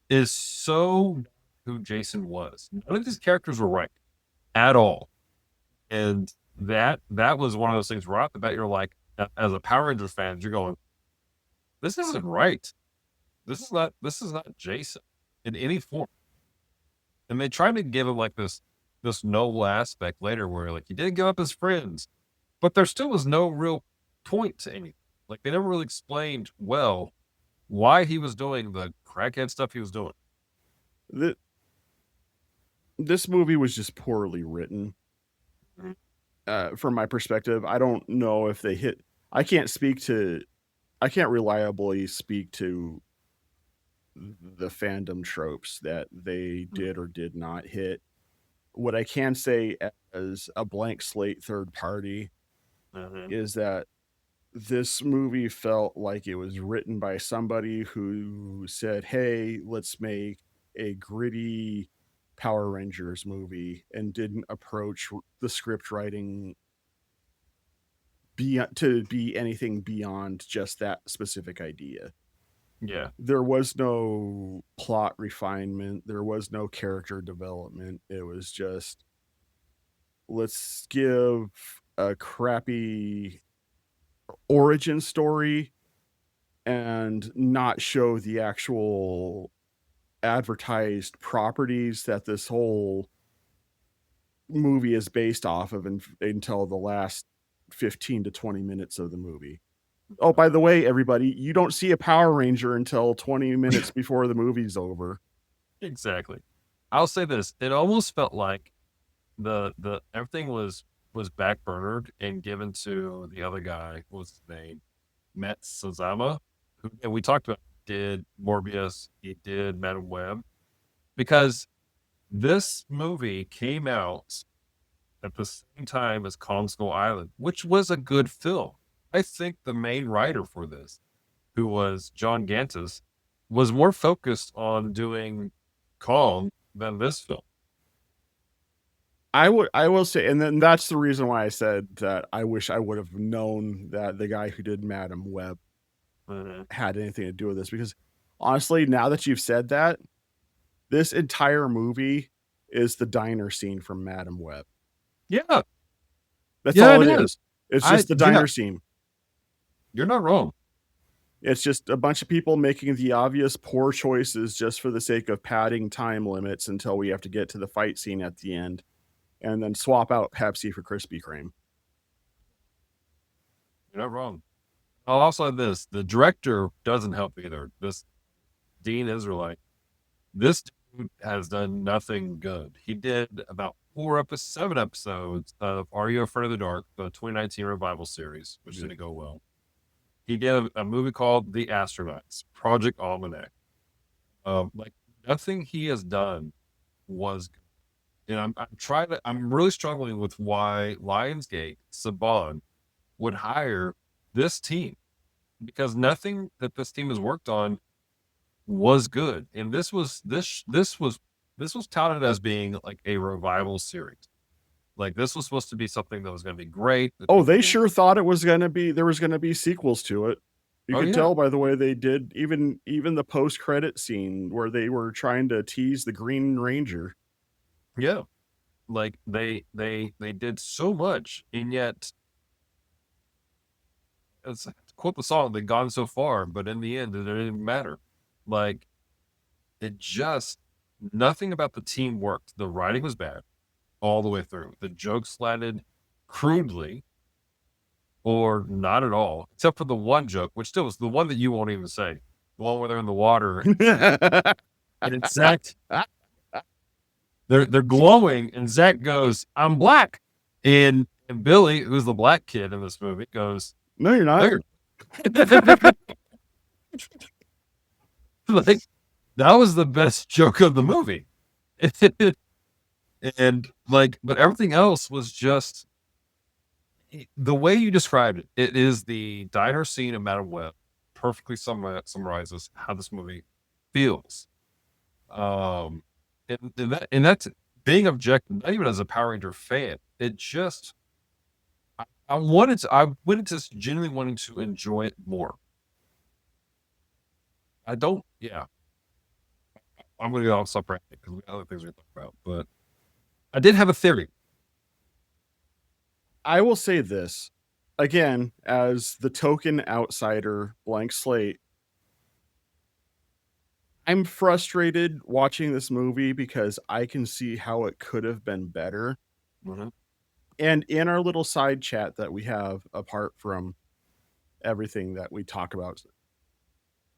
is so who Jason was. None of these characters were right at all. And that was one of those things right off the bat, you're like, as a Power Rangers fan, you're going, this isn't right. This is not Jason in any form. And they tried to give him like this noble aspect later where like he didn't give up his friends, but there still was no real point to anything. Like they never really explained well why he was doing the crackhead stuff he was doing. This movie was just poorly written. From my perspective, I don't know if they hit. I can't reliably speak to the fandom tropes that they did or did not hit. What I can say as a blank slate third party is that this movie felt like it was written by somebody who said, hey, let's make a gritty Power Rangers movie, and didn't approach the script writing to be anything beyond just that specific idea. Yeah. There was no plot refinement. There was no character development. It was just, let's give a crappy origin story and not show the actual advertised properties that this whole movie is based off of until the last 15 to 20 minutes of the movie. Oh, by the way, everybody, you don't see a Power Ranger until 20 minutes before the movie's over. Exactly. I'll say this. It almost felt like the everything was backburnered and given to the other guy. What was his name? Matt Sazama, and we talked about, did Morbius, he did Madame Web, because this movie came out at the same time as Kong Skull Island, which was a good film. I think the main writer for this, who was John Gantis, was more focused on doing Kong than this film. I will say, and then that's the reason why I said that I wish I would have known that the guy who did Madame Web had anything to do with this, because honestly, now that you've said that, this entire movie is the diner scene from Madame Web. Yeah, That's Yeah, all it it is. is. It's just the diner scene. You're not wrong. It's just a bunch of people making the obvious poor choices just for the sake of padding time limits until we have to get to the fight scene at the end, and then swap out Pepsi for Krispy Kreme. You're not wrong. I'll also add this: the director doesn't help either. This Dean Israelite, this dude has done nothing good. He did about 7 episodes of Are You Afraid of the Dark, the 2019 revival series, which didn't go well. He did a movie called The Astronauts, Project Almanac. Like, nothing he has done was good. And I'm really struggling with why Lionsgate, Saban, would hire this team, because nothing that this team has worked on was good. And this was touted as being like a revival series. Like, this was supposed to be something that was going to be great. Oh, they sure thought it was going to be, there was going to be sequels to it. You Oh, could yeah. tell by the way they did, even the post-credit scene where they were trying to tease the Green Ranger. Yeah. Like, they did so much, and yet, it's to quote the song, they've gone so far, but in the end, it didn't matter. Like, nothing about the team worked. The writing was bad all the way through. The jokes landed crudely or not at all, except for the one joke, which still was the one that you won't even say, the one where they're in the water and it's Zach. They're glowing, and Zach goes, "I'm black," and Billy, who's the black kid in this movie, goes, No, you're not. Like, that was the best joke of the movie. And like, but everything else was just the way you described it. It is the diner scene of Madame Web perfectly summarizes how this movie feels. And that's being objective, not even as a Power Ranger fan. It just, I went into genuinely wanting to enjoy it more. I'm going to go off separate because we got other things we talk about, but I did have a theory. I will say this again, as the token outsider, blank slate. I'm frustrated watching this movie because I can see how it could have been better. Mm-hmm. And in our little side chat that we have, apart from everything that we talk about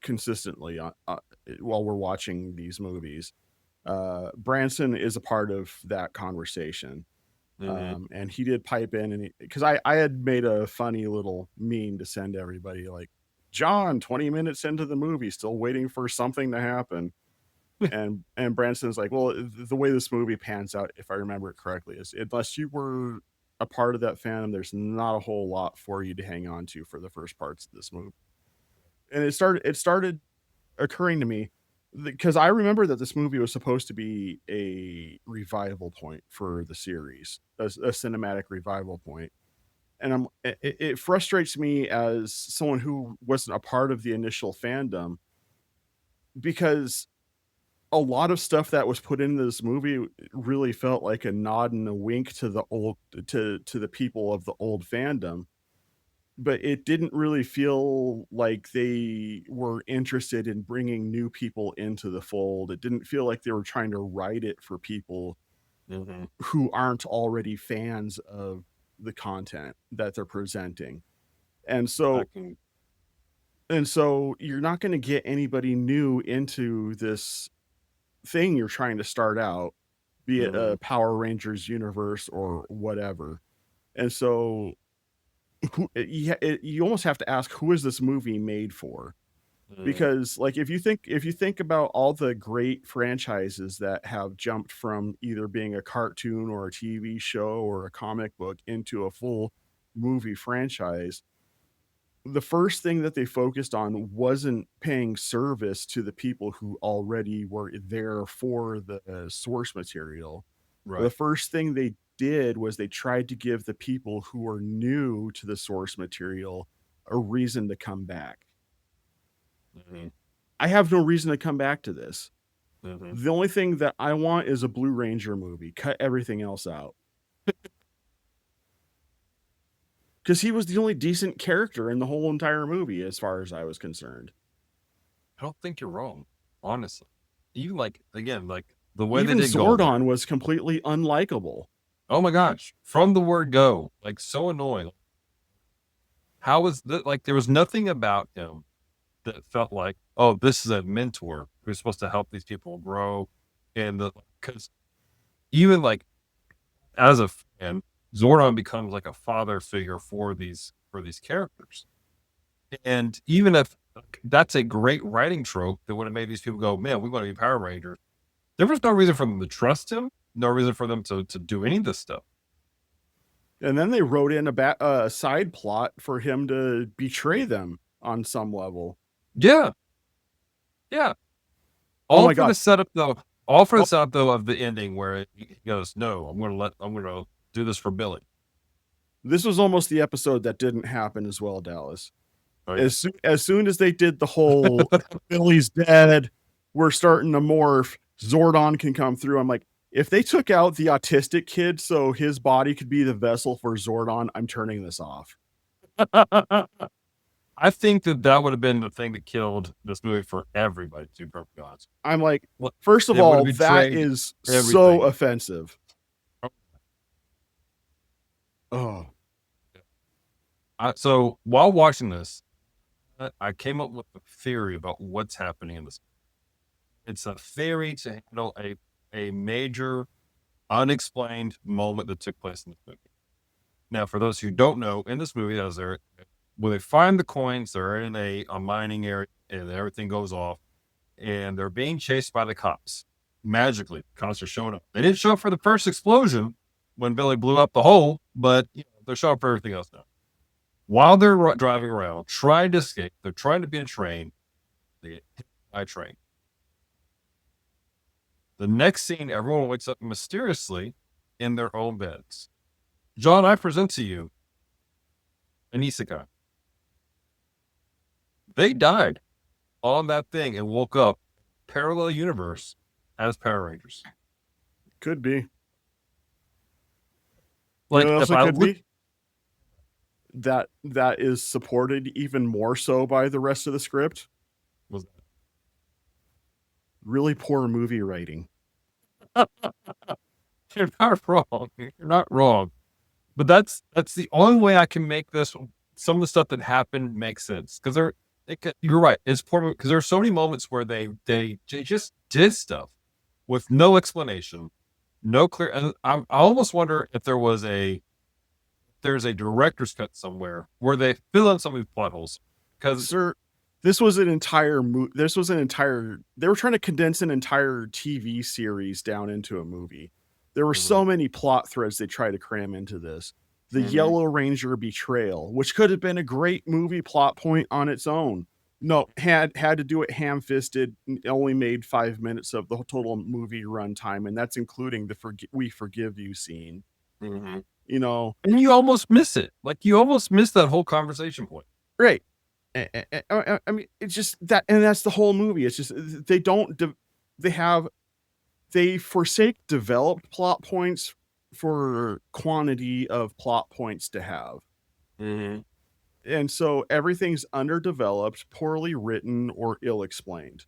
consistently while we're watching these movies, Branson is a part of that conversation. Mm-hmm. And he did pipe in, and because I had made a funny little meme to send everybody, like, John, 20 minutes into the movie, still waiting for something to happen. and Branson's like, well, the way this movie pans out, if I remember it correctly, is unless you were a part of that fandom, there's not a whole lot for you to hang on to for the first parts of this movie. And it started occurring to me, because I remember that this movie was supposed to be a revival point for the series, a cinematic revival point. And it frustrates me as someone who wasn't a part of the initial fandom, because a lot of stuff that was put into this movie really felt like a nod and a wink to the the people of the old fandom. But it didn't really feel like they were interested in bringing new people into the fold. It didn't feel like they were trying to write it for people who aren't already fans of the content that they're presenting. And so you're not going to get anybody new into this thing you're trying to start out, be it a Power Rangers universe or whatever. And so you almost have to ask, who is this movie made for? Because like if you think about all the great franchises that have jumped from either being a cartoon or a TV show or a comic book into a full movie franchise, the first thing that they focused on wasn't paying service to the people who already were there for the source material. Right. The first thing they did was they tried to give the people who are new to the source material a reason to come back. Mm-hmm. I have no reason to come back to this. Mm-hmm. The only thing that I want is a Blue Ranger movie. Cut everything else out. Because he was the only decent character in the whole entire movie, as far as I was concerned. I don't think you're wrong, honestly. You like again, like the way Even they did Golden. Zordon was completely unlikable. Oh my gosh, from the word go, like so annoying. How was that? Like there was nothing about him that felt like, oh, this is a mentor who's supposed to help these people grow, and because even like as a fan, Zordon becomes like a father figure for these characters. And even if that's a great writing trope that would have made these people go, man, we want to be Power Rangers, there was no reason for them to trust him, no reason for them to do any of this stuff. And then they wrote in a side plot for him to betray them on some level. Yeah. Yeah. Oh my for God. the setup though. All for the setup though of the ending where he goes, no, I'm gonna do this for Billy. This was almost the episode that didn't happen as well, Dallas. Oh, yeah. As soon as they did the whole Billy's dead, we're starting to morph, Zordon can come through. I'm like, if they took out the autistic kid so his body could be the vessel for Zordon, I'm turning this off. I think that would have been the thing that killed this movie for everybody, to be perfectly honest. I'm like, first of all, that is so offensive. Oh. So while watching this, I came up with a theory about what's happening in this. It's a theory to handle a major unexplained moment that took place in this movie. Now, for those who don't know, in this movie, when they find the coins, they're in a mining area and everything goes off and they're being chased by the cops. Magically, the cops are showing up. They didn't show up for the first explosion when Billy blew up the hole, but they're showing up for everything else now. While they're driving around, trying to escape, they're trying to be a train. They get hit by a train. The next scene, everyone wakes up mysteriously in their own beds. John, I present to you an isekai. They died on that thing and woke up parallel universe as Power Rangers. Could be. Like if I could be that is supported even more so by the rest of the script. Was that? Really poor movie writing. You're not wrong. You're not wrong. But that's the only way I can make this. Some of the stuff that happened makes sense because you're right. It's poor because there are so many moments where they just did stuff with no explanation, no clear. And I almost wonder if there's a director's cut somewhere where they fill in some of these plot holes. Because this was an entire they were trying to condense an entire TV series down into a movie. There were so many plot threads they tried to cram into this. The Yellow Ranger betrayal, which could have been a great movie plot point on its own. No, had to do it ham-fisted, only made 5 minutes of the total movie runtime, and that's including the We Forgive You scene. Mm-hmm. And you almost miss it. Like you almost miss that whole conversation point. Right. I mean, it's just that, and that's the whole movie. It's just they forsake developed plot points for quantity of plot points to have. Mm-hmm. And so everything's underdeveloped, poorly written, or ill-explained.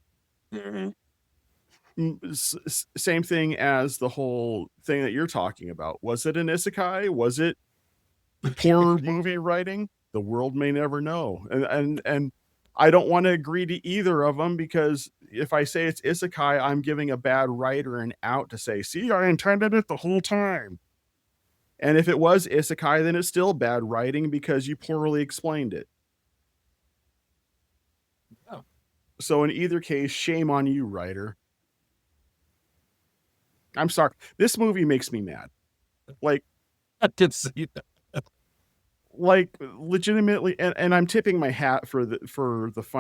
Mm-hmm. Same thing as the whole thing that you're talking about. Was it an isekai? Was it poor movie writing? The world may never know. And I don't want to agree to either of them, because if I say it's isekai, I'm giving a bad writer an out to say, see, I intended it the whole time. And if it was isekai, then it's still bad writing because you poorly explained it. Yeah. So in either case, shame on you, writer. I'm sorry. This movie makes me mad. Like, I did see that. Legitimately, and I'm tipping my hat for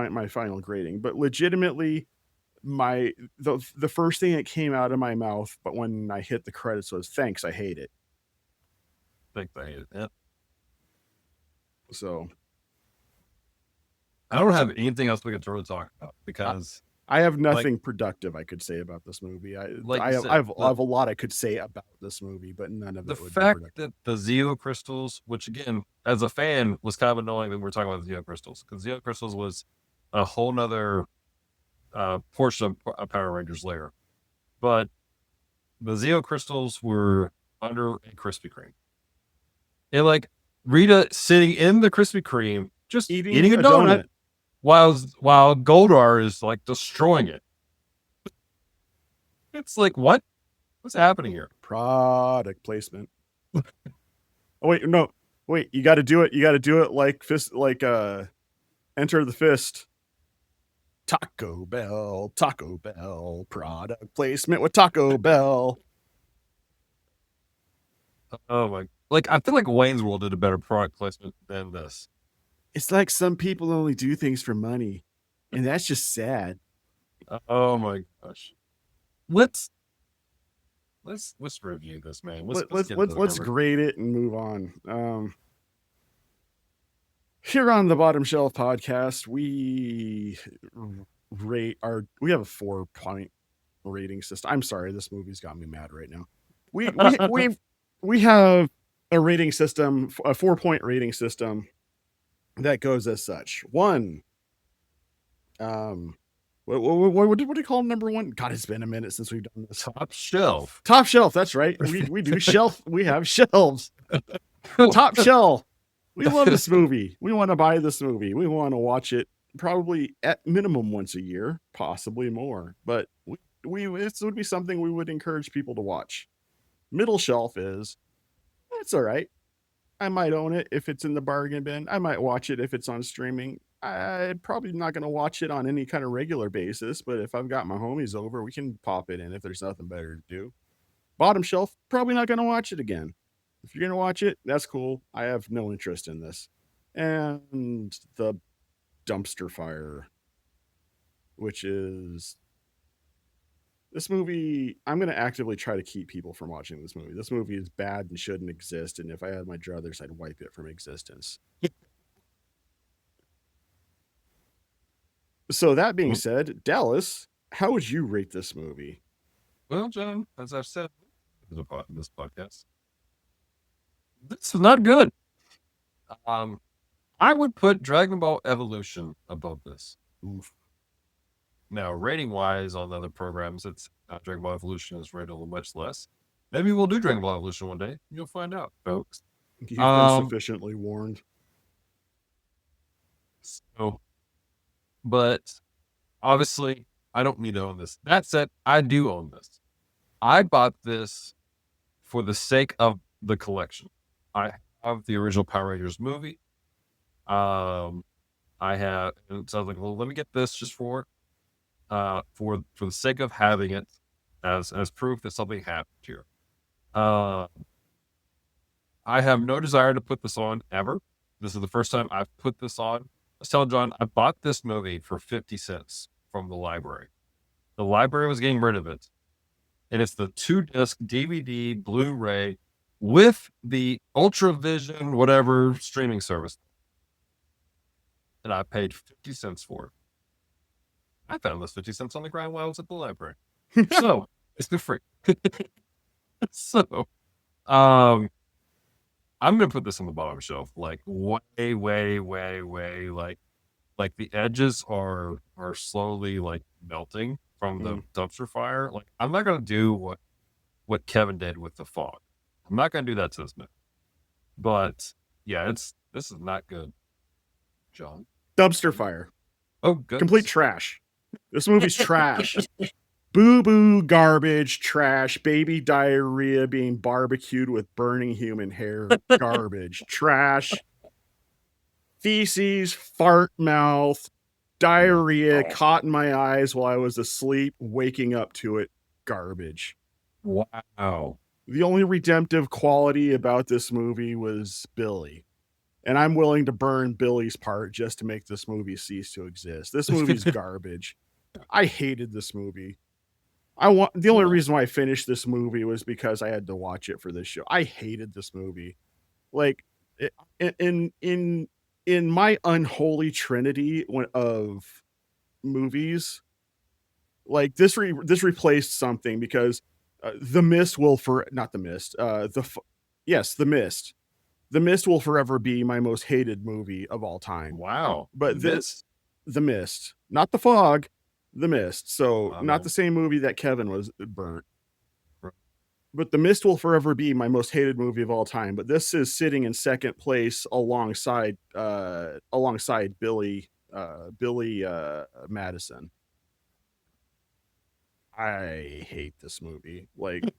my final grading, but legitimately, the first thing that came out of my mouth, but when I hit the credits, was thanks, I hate it. I think I hate it. Yeah. So I don't have anything else we can really talk about because I have nothing productive I could say about this movie. I have a lot I could say about this movie, but none of the it would fact be that the Zeo crystals, which again, as a fan, was kind of annoying when we were talking about the Zeo crystals, because Zeo crystals was a whole nother portion of Power Rangers layer. But the Zeo crystals were under a Krispy Kreme. And like Rita sitting in the Krispy Kreme, just eating a donut. While Goldar is like destroying it. It's like, what? What's happening here? Product placement. Oh wait, no. Wait, you got to do it. You got to do it like fist, like Enter the Fist. Taco Bell, product placement with Taco Bell. Oh my! Like I feel like Wayne's World did a better product placement than this. It's like some people only do things for money, and that's just sad. Oh my gosh! Let's review this, man. Let's grade it and move on. Here on the Bottom Shelf podcast, we have a 4-point rating system. I'm sorry, this movie's got me mad right now. We have a rating system, a 4-point rating system that goes as such. 1, what do you call number 1? God, it's been a minute since we've done this. Top shelf. Top shelf. That's right. We do shelf. We have shelves. Top shelf. We love this movie. We want to buy this movie. We want to watch it probably at minimum once a year, possibly more. But this would be something we would encourage people to watch. Middle shelf is, it's all right. I might own it if it's in the bargain bin. I might watch it if it's on streaming. I'm probably not going to watch it on any kind of regular basis, but if I've got my homies over, we can pop it in if there's nothing better to do. Bottom shelf, probably not going to watch it again. If you're going to watch it, that's cool. I have no interest in this. And the dumpster fire, which is this movie. I'm going to actively try to keep people from watching this movie. This movie is bad and shouldn't exist. And if I had my druthers, I'd wipe it from existence. So that being said, Dallas, how would you rate this movie? Well, John, as I've said in this podcast, this is not good. I would put Dragon Ball Evolution above this. Oof. Now, rating-wise on the other programs, it's Dragon Ball Evolution is rated a little much less. Maybe we'll do Dragon Ball Evolution one day. You'll find out, folks. You've been sufficiently warned. So, but obviously, I don't need to own this. That said, I do own this. I bought this for the sake of the collection. I have the original Power Rangers movie. I have, and so I was like, well, let me get this just for the sake of having it as proof that something happened here. I have no desire to put this on ever. This is the first time I've put this on. I was telling John, I bought this movie for 50 cents from the library. The library was getting rid of it. And it's the 2-disc DVD Blu-ray with the Ultravision, whatever streaming service. And I paid 50 cents for it. I found this 50 cents on the ground while I was at the library. So, it's good free. So, I'm going to put this on the bottom shelf. Like, way, like the edges are slowly, like, melting from the dumpster fire. Like, I'm not going to do what Kevin did with the fog. I'm not going to do that to this movie. But, yeah, this is not good, John. Dumpster fire. Oh, good. Complete trash. This movie's trash. Boo-boo, garbage, trash, baby diarrhea being barbecued with burning human hair, garbage, trash, feces, fart mouth, diarrhea caught in my eyes while I was asleep, waking up to it. Garbage. Wow. The only redemptive quality about this movie was Billy. And I'm willing to burn Billy's part just to make this movie cease to exist. This movie's garbage. I hated this movie. The only reason why I finished this movie was because I had to watch it for this show. I hated this movie. Like in my unholy trinity of movies, like this replaced something, because The Mist will not The Mist. The Mist. The Mist will forever be my most hated movie of all time. Wow. But The Mist, not The Fog, The Mist. So not the same movie that Kevin was burnt. Right. But The Mist will forever be my most hated movie of all time. But this is sitting in second place alongside Billy Madison. I hate this movie. Like,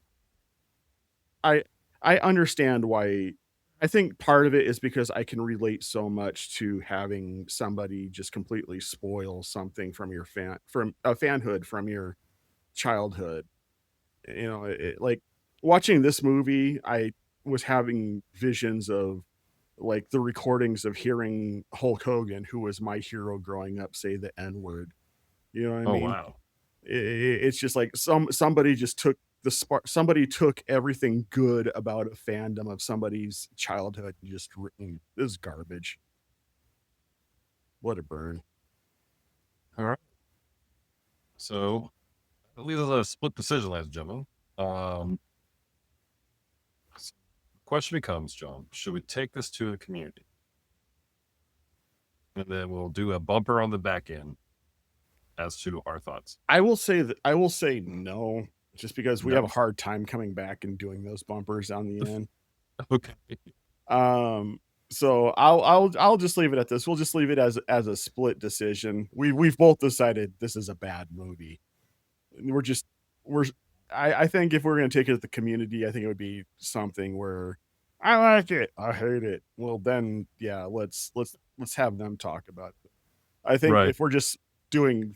I understand why. I think part of it is because I can relate so much to having somebody just completely spoil something from your fanhood from your childhood. You know, like watching this movie, I was having visions of like the recordings of hearing Hulk Hogan, who was my hero growing up, say the N-word. You know what I mean? Wow. It's just like somebody just took somebody took everything good about a fandom of somebody's childhood and just written this is garbage. What a burn. All right. So that leaves us a split decision, ladies and gentlemen. The question becomes, John, should we take this to the community? And then we'll do a bumper on the back end as to our thoughts. I will say no, just because we have a hard time coming back and doing those bumpers on the end. Okay. So I'll just leave it at this. We'll just leave it as a split decision. We've both decided this is a bad movie. I think if we're gonna take it to the community, I think it would be something where I like it, I hate it. Well, then yeah, let's have them talk about it. I think if we're just doing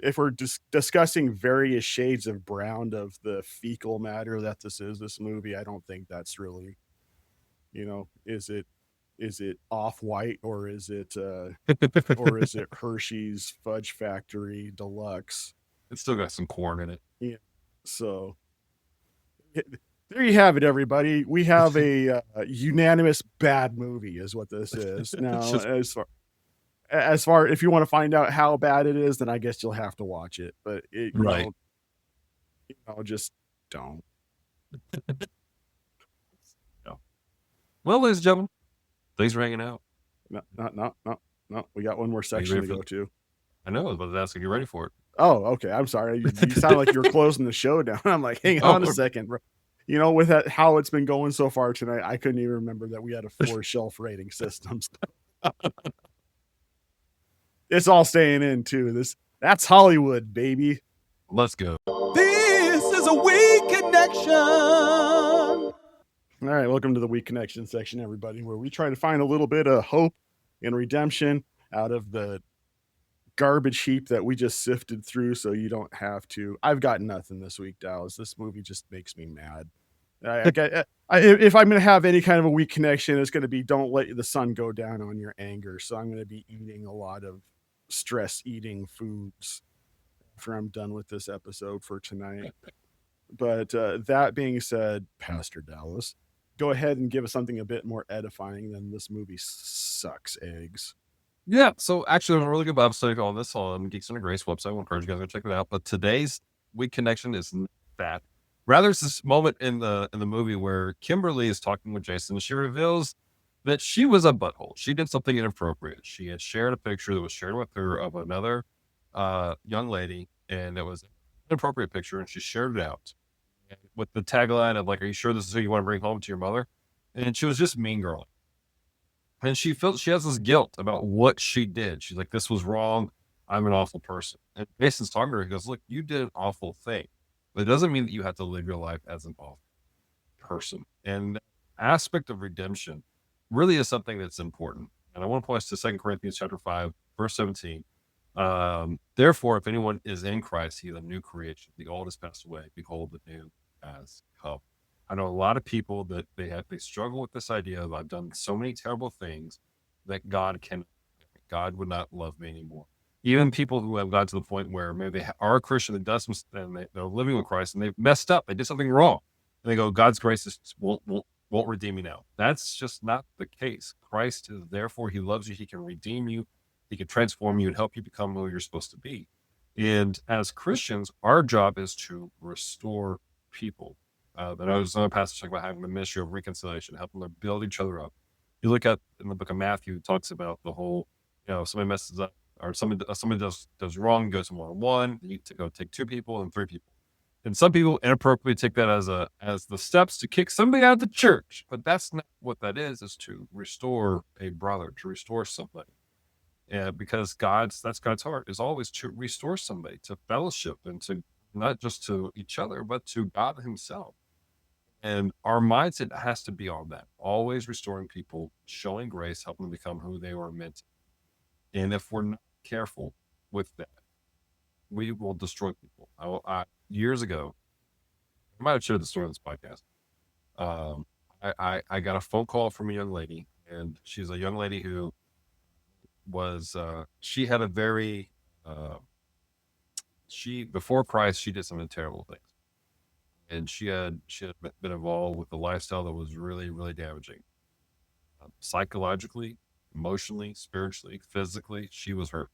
if we're discussing various shades of brown of the fecal matter that this movie, I don't think that's really, is it Off-White or is it Hershey's Fudge Factory Deluxe? It's still got some corn in it. Yeah. So there you have it, everybody. We have a unanimous bad movie is what this is. Now, as far if you want to find out how bad it is, then I guess you'll have to watch it. But just don't. Well, ladies and gentlemen, thanks for hanging out. No. We got one more section to go to. I know, but that's get ready for it. Oh, okay. I'm sorry. You sound like you were closing the show down. I'm like, hang on a second, bro. With that, how it's been going so far tonight, I couldn't even remember that we had a 4-shelf rating system. It's all staying in too. That's Hollywood, baby. Let's go. This is a weak connection. All right, welcome to the Weak Connection section, everybody, where we try to find a little bit of hope and redemption out of the garbage heap that we just sifted through, so you don't have to. I've got nothing this week, Dallas. This movie just makes me mad. If I'm going to have any kind of a weak connection, it's going to be don't let the sun go down on your anger. So I'm going to be eating a lot of stress eating foods after I'm done with this episode for tonight. But that being said, Pastor Dallas, go ahead and give us something a bit more edifying than this movie sucks eggs. Yeah, so actually, there's a really good Bible study on this on Geeks Under Grace website. I will encourage you guys to check it out. But today's weak connection is not that. Rather, it's this moment in the movie where Kimberly is talking with Jason, and she reveals that she was a butthole. She did something inappropriate. She had shared a picture that was shared with her of another young lady, and it was an inappropriate picture, and she shared it out with the tagline of like, "Are you sure this is who you want to bring home to your mother?" And she was just mean girl. And she felt she has this guilt about what she did. She's like, "This was wrong. I'm an awful person." And Jason's talking to her. He goes, "Look, you did an awful thing, but it doesn't mean that you have to live your life as an awful person." And the aspect of redemption really is something that's important. And I want to point us to 2 Corinthians chapter 5, verse 17. Therefore, if anyone is in Christ, he is a new creation. The old has passed away. Behold, the new has come. I know a lot of people that they struggle with this idea of I've done so many terrible things that God would not love me anymore. Even people who have got to the point where maybe they are a Christian that does and they're living with Christ and they've messed up, they did something wrong, and they go, God's grace won't redeem me now. That's just not the case. Christ is therefore he loves you. He can redeem you. He can transform you and help you become who you're supposed to be. And as Christians, our job is to restore people. There was another passage talking about having the ministry of reconciliation, helping them build each other up. You look at in the book of Matthew, it talks about the whole, somebody messes up or somebody does wrong, goes from 1-on-1, you need to go take 2 people and 3 people. And some people inappropriately take that as the steps to kick somebody out of the church. But that's not what that is to restore a brother, to restore somebody. Because that's God's heart, is always to restore somebody, to fellowship, and to not just to each other, but to God himself. And our mindset has to be on that, always restoring people, showing grace, helping them become who they were meant to be. And if we're not careful with that, we will destroy people. Years ago, I might have shared the story on this podcast. I got a phone call from a young lady, and she's a young lady who was she had a very before Christ, she did some terrible things, and she had been involved with a lifestyle that was really, really damaging, psychologically, emotionally, spiritually, physically. She was hurt,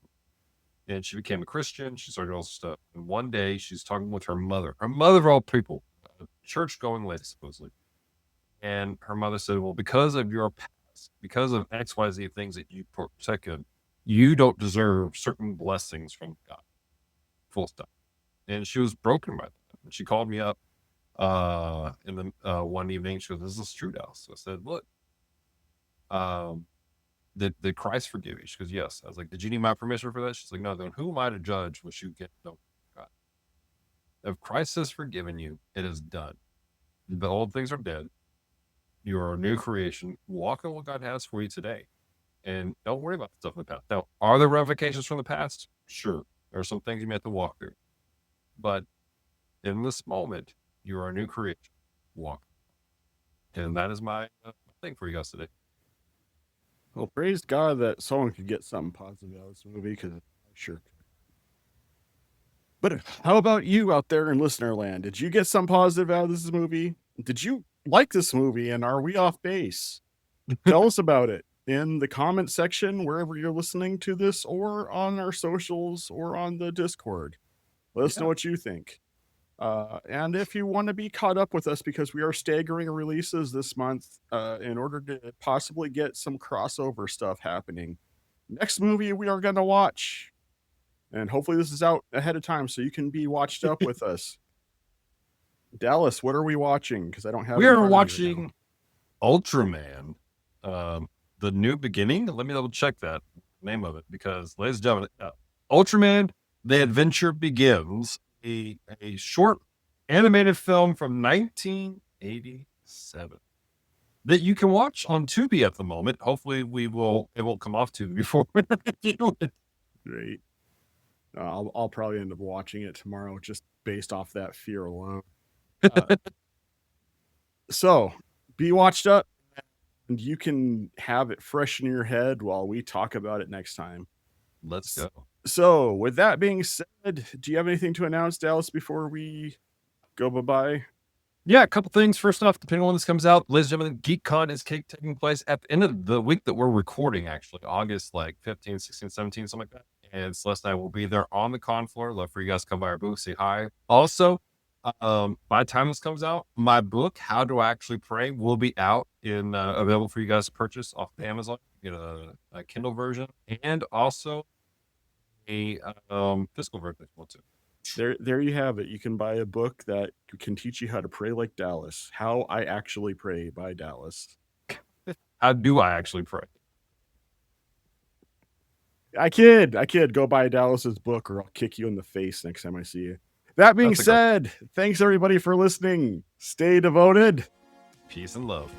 and she became a Christian. She started all this stuff, and one day she's talking with her mother of all people, a church-going lady supposedly, and her mother said, well, because of your past, because of XYZ things that you protected, you don't deserve certain blessings from God. Full stop. And she was broken by that. And she called me up in the one evening. She goes, "This is true, Dallas." So I said, "Look, did Christ forgive you?" She goes, "Yes." I was like, "Did you need my permission for that?" She's like, "No." Then who am I to judge what you get? No, God. If Christ has forgiven you, it is done. The old things are dead. You are a new creation. Walk in what God has for you today. And don't worry about the stuff in the past. Now, are there ramifications from the past? Sure. There are some things you may have to walk through. But in this moment, you are a new creation. Walk. And that is my thing for you guys today. Well, praise God that someone could get something positive out of this movie, because I sure could. But how about you out there in listener land? Did you get something positive out of this movie? Did you like this movie, and are we off base? Tell us about it in the comment section wherever you're listening to this, or on our socials, or on the Discord. Let us know what you think. And if you want to be caught up with us, because we are staggering releases this month in order to possibly get some crossover stuff happening. Next movie we are going to watch, and hopefully this is out ahead of time so you can be watched up with us. Dallas, what are we watching? Because I don't have. We are watching Ultraman, The New Beginning. Let me double check that name of it, because, ladies and gentlemen, Ultraman: The Adventure Begins, a short animated film from 1987 that you can watch on Tubi at the moment. Hopefully, it won't come off Tubi before we do it. Great. I'll probably end up watching it tomorrow, just based off that fear alone. So be watched up, and you can have it fresh in your head while we talk about it next time. Let's go. So with that being said, do you have anything to announce, Dallas, before we go bye-bye? Yeah, a couple things. First off, depending on when this comes out, ladies and gentlemen, GeekCon is taking place at the end of the week that we're recording, actually, August 15, 16, 17, something like that. And Celeste and I will be there on the con floor. Love for you guys to come by our booth, say hi. Also, by the time this comes out, my book, How Do I Actually Pray, will be out and available for you guys to purchase off of Amazon. You get a Kindle version, and also a physical version if you want to. There you have it. You can buy a book that can teach you how to pray like Dallas. How I Actually Pray by Dallas. How do I actually pray? I kid. Go buy Dallas's book, or I'll kick you in the face next time I see you. That being said, thanks everybody for listening. Stay devoted. Peace and love.